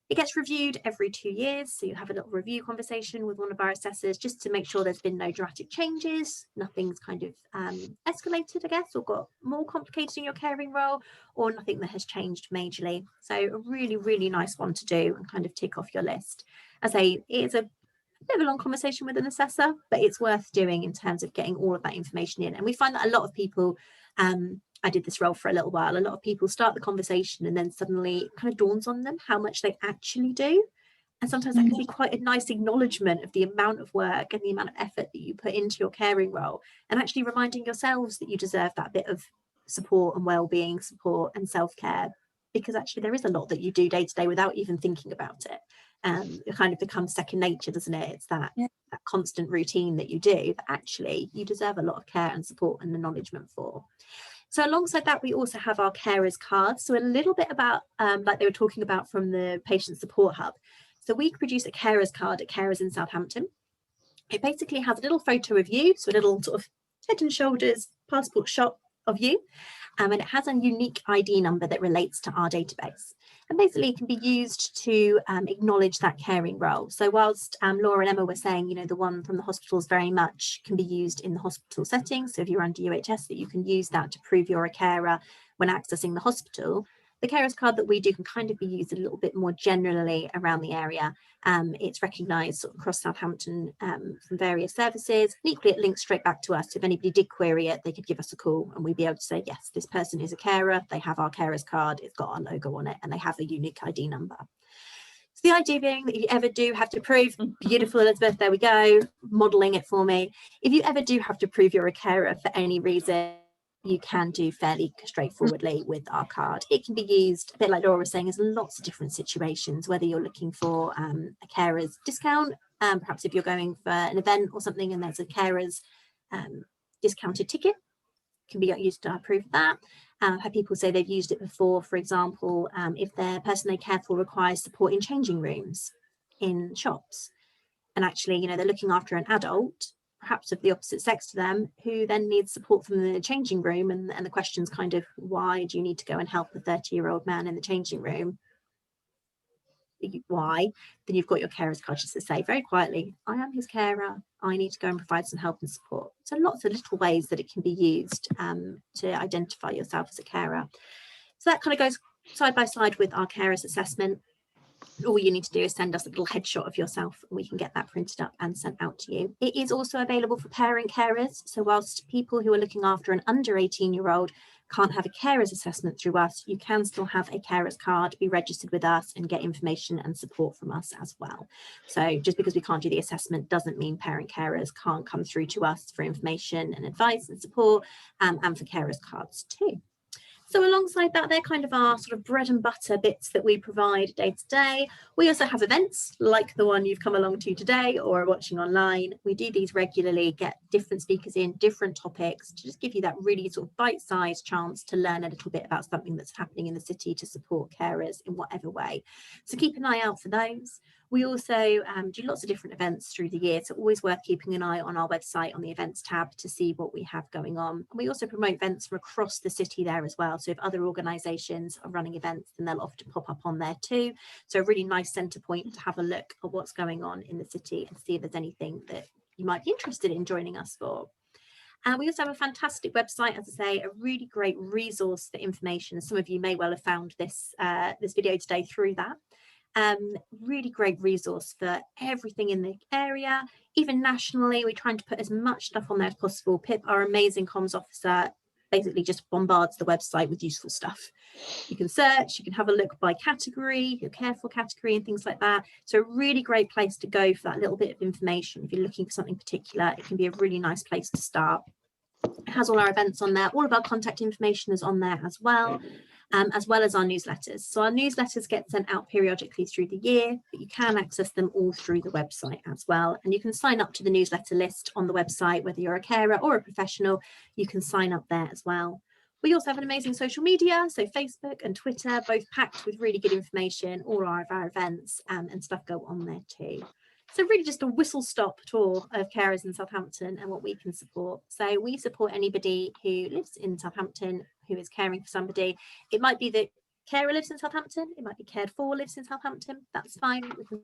It gets reviewed every 2 years, so you have a little review conversation with one of our assessors just to make sure there's been no dramatic changes, nothing's kind of escalated, I guess, or got more complicated in your caring role, or nothing that has changed majorly. So a really, really nice one to do and kind of tick off your list. As I say, it is a a bit of a long conversation with an assessor, but it's worth doing in terms of getting all of that information in. And we find that a lot of people, I did this role for a little while, a lot of people start the conversation and then suddenly it kind of dawns on them how much they actually do. And sometimes that can be quite a nice acknowledgement of the amount of work and the amount of effort that you put into your caring role, and actually reminding yourselves that you deserve that bit of support and well-being support and self-care, because actually there is a lot that you do day to day without even thinking about it. It kind of becomes second nature, doesn't it? It's that constant routine that you do that actually you deserve a lot of care and support and acknowledgement for. So alongside that, we also have our carers cards. So a little bit about, like they were talking about from the Patient Support Hub. So we produce a carers card at Carers in Southampton. It basically has a little photo of you, so a little sort of head and shoulders passport shot of you, and it has a unique ID number that relates to our database. And basically it can be used to acknowledge that caring role. So whilst Laura and Emma were saying, you know, the one from the hospitals very much can be used in the hospital setting. So if you're under UHS, that you can use that to prove you're a carer when accessing the hospital. The carers card that we do can kind of be used a little bit more generally around the area. It's recognised sort of across Southampton from various services. And equally, it links straight back to us. If anybody did query it, they could give us a call and we'd be able to say, yes, this person is a carer. They have our carers card. It's got our logo on it and they have a unique ID number. So the idea being that if you ever do have to prove, beautiful Elizabeth, there we go, modelling it for me. If you ever do have to prove you're a carer for any reason, you can do fairly straightforwardly with our card. It can be used, a bit like Laura was saying, in lots of different situations, whether you're looking for a carer's discount, perhaps if you're going for an event or something and there's a carer's discounted ticket, can be used to prove that. I've had people say they've used it before, for example, if their person they care for requires support in changing rooms in shops. And actually, you know, they're looking after an adult, perhaps of the opposite sex to them, who then needs support from the changing room. And the question's kind of, why do you need to go and help a 30-year-old man in the changing room? Why? Then you've got your carer's card just to say very quietly, I am his carer. I need to go and provide some help and support. So lots of little ways that it can be used to identify yourself as a carer. So that kind of goes side by side with our carer's assessment. All you need to do is send us a little headshot of yourself and we can get that printed up and sent out to you. It is also available for parent carers. So whilst people who are looking after an under 18-year-old can't have a carer's assessment through us, you can still have a carer's card, be registered with us and get information and support from us as well. So just because we can't do the assessment doesn't mean parent carers can't come through to us for information and advice and support, and for carer's cards too. So alongside that, they're kind of our sort of bread and butter bits that we provide day to day. We also have events like the one you've come along to today or are watching online. We do these regularly, get different speakers in, different topics, to just give you that really sort of bite-sized chance to learn a little bit about something that's happening in the city to support carers in whatever way. So keep an eye out for those. We also do lots of different events through the year, so always worth keeping an eye on our website on the events tab to see what we have going on. We also promote events from across the city there as well. So if other organisations are running events, then they'll often pop up on there too. So a really nice centre point to have a look at what's going on in the city and see if there's anything that you might be interested in joining us for. We also have a fantastic website, as I say, a really great resource for information. Some of you may well have found this, this video today through that. Really great resource for everything in the area, even nationally. We're trying to put as much stuff on there as possible. Pip, our amazing comms officer, basically just bombards the website with useful stuff. You can search, you can have a look by category, your care for category and things like that. So a really great place to go for that little bit of information. If you're looking for something particular, it can be a really nice place to start. It has all our events on there. All of our contact information is on there as well as our newsletters. So our newsletters get sent out periodically through the year, but you can access them all through the website as well. And you can sign up to the newsletter list on the website, whether you're a carer or a professional, you can sign up there as well. We also have an amazing social media, so Facebook and Twitter, both packed with really good information. All of our events and stuff go on there too. So really just a whistle-stop tour of carers in Southampton and what we can support. So we support anybody who lives in Southampton who is caring for somebody. It might be that carer lives in Southampton, it might be cared for lives in Southampton, that's fine. We can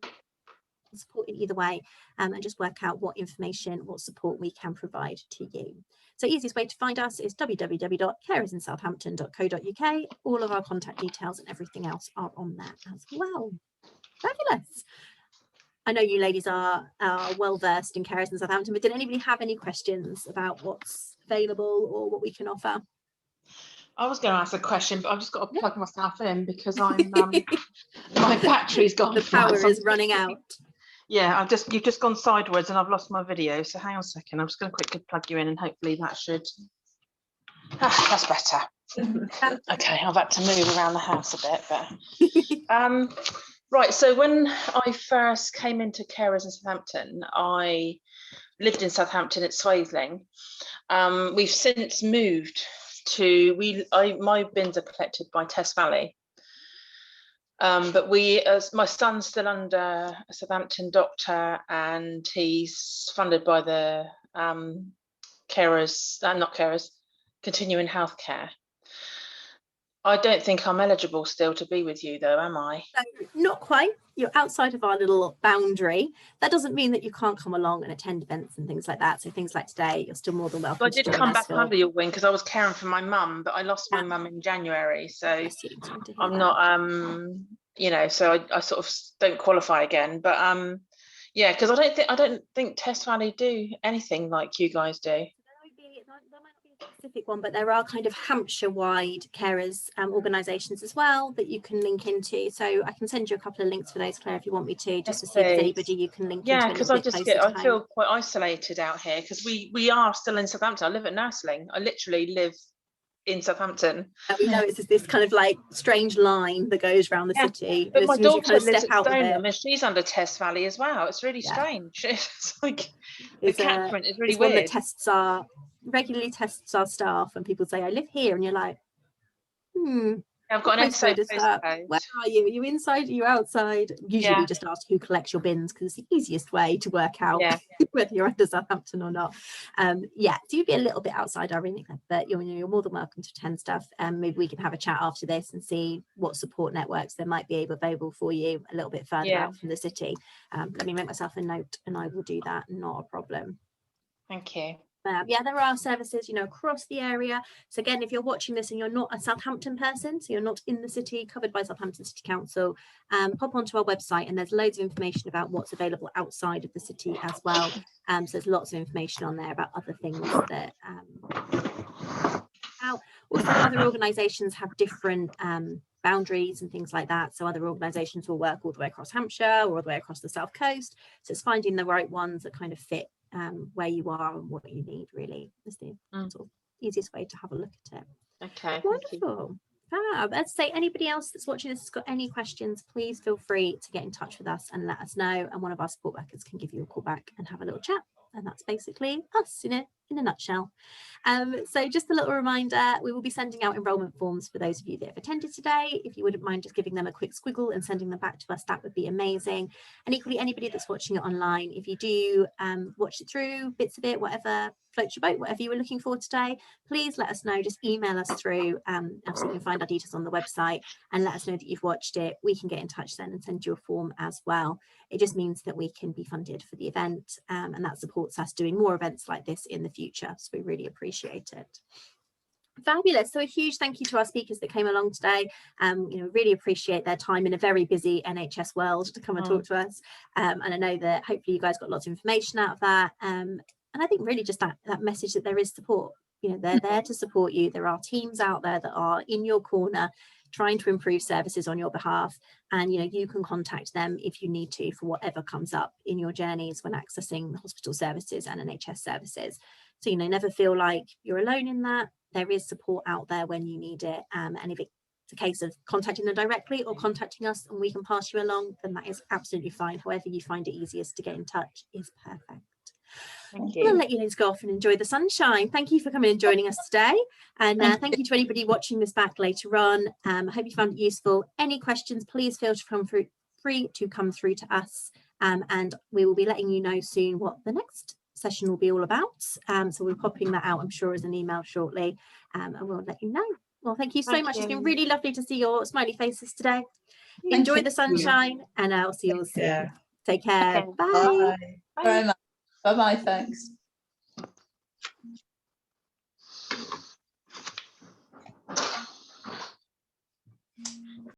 support in either way and just work out what information, what support we can provide to you. So easiest way to find us is www.carersInSouthampton.co.uk. All of our contact details and everything else are on there as well. Fabulous. I know you ladies are well versed in carers in Southampton, but did anybody have any questions about what's available or what we can offer? I was going to ask a question, but I've just got to plug myself in because I'm my battery's gone. The power is running out. Yeah, you've just gone sideways and I've lost my video. So hang on a second. I'm just going to quickly plug you in and hopefully that should. That's better. Okay, I've had to move around the house a bit, but right. So when I first came into carers in Southampton, I lived in Southampton at Swaithling. We've since moved to my bins are collected by Test Valley, but my son's still under a Southampton doctor and he's funded by the continuing healthcare. I don't think I'm eligible still to be with you though, am I? So, not quite. You're outside of our little boundary. That doesn't mean that you can't come along and attend events and things like that. So things like today, you're still more than welcome. I did come back under your wing because I was caring for my mum, but I lost my mum in January. So I'm not, you know, so I sort of don't qualify again. But yeah, because I don't think Test Valley do anything like you guys do. There might not be a specific one, but there are kind of Hampshire-wide carers organisations as well that you can link into. So I can send you a couple of links for those, Claire, if you want me to, just to see if there's anybody you can link into. Yeah, because I feel quite isolated out here because we are still in Southampton. I live at Nursling. I literally live in Southampton. And we know it's this kind of like strange line that goes around the city. But my daughter lives at Stoneham and she's under Test Valley as well. It's really strange. It's like the catchment is really weird. One that regularly tests our staff and people say I live here and you're like I've got an episode. Where are you? Are you inside? Are you outside? Usually we just ask who collects your bins because it's the easiest way to work out whether you're under Southampton or not. Do be a little bit outside our remit, but you're more than welcome to attend stuff. Maybe we can have a chat after this and see what support networks there might be available for you a little bit further out from the city. Let me make myself a note and I will do that. Not a problem. Thank you. There are services, across the area. So again, if you're watching this and you're not a Southampton person, so you're not in the city covered by Southampton City Council, pop onto our website and there's loads of information about what's available outside of the city as well. So there's lots of information on there about other things that also other organisations have different boundaries and things like that. So other organisations will work all the way across Hampshire or all the way across the South Coast. So it's finding the right ones that kind of fit where you are and what you need, really is the sort of easiest way to have a look at it. Okay, wonderful. Fab. Let's say anybody else that's watching this has got any questions, please feel free to get in touch with us and let us know, and one of our support workers can give you a call back and have a little chat. And that's basically us in a nutshell. So just a little reminder, we will be sending out enrolment forms for those of you that have attended today. If you wouldn't mind just giving them a quick squiggle and sending them back to us, that would be amazing. And equally, anybody that's watching it online, if you do watch it through, bits of it, whatever floats your boat, whatever you were looking for today, please let us know. Just email us through. Obviously, you can find our details on the website and let us know that you've watched it. We can get in touch then and send you a form as well. It just means that we can be funded for the event, and that supports us doing more events like this in the future. So we really appreciate it. Fabulous. So a huge thank you to our speakers that came along today. Really appreciate their time in a very busy NHS world to come and talk to us. And I know that hopefully you guys got lots of information out of that. And I think really just that message that there is support. They're there to support you. There are teams out there that are in your corner trying to improve services on your behalf, and you can contact them if you need to for whatever comes up in your journeys when accessing hospital services and NHS services. So never feel like you're alone in that. There is support out there when you need it, and if it's a case of contacting them directly or contacting us and we can pass you along, then that is absolutely fine. However you find it easiest to get in touch is perfect. Thank you. I'll let you guys go off and enjoy the sunshine. Thank you for coming and joining us today, and thank you to anybody watching this back later on. I hope you found it useful. Any questions, please feel free to come through to us, and we will be letting you know soon what the next session will be all about. So we're popping that out, I'm sure, as an email shortly, and we'll let you know. Well, thank you so much. It's been really lovely to see your smiley faces today. Enjoy the sunshine, and I'll see you all soon. Take care. Bye. Bye very much. Bye-bye, thanks.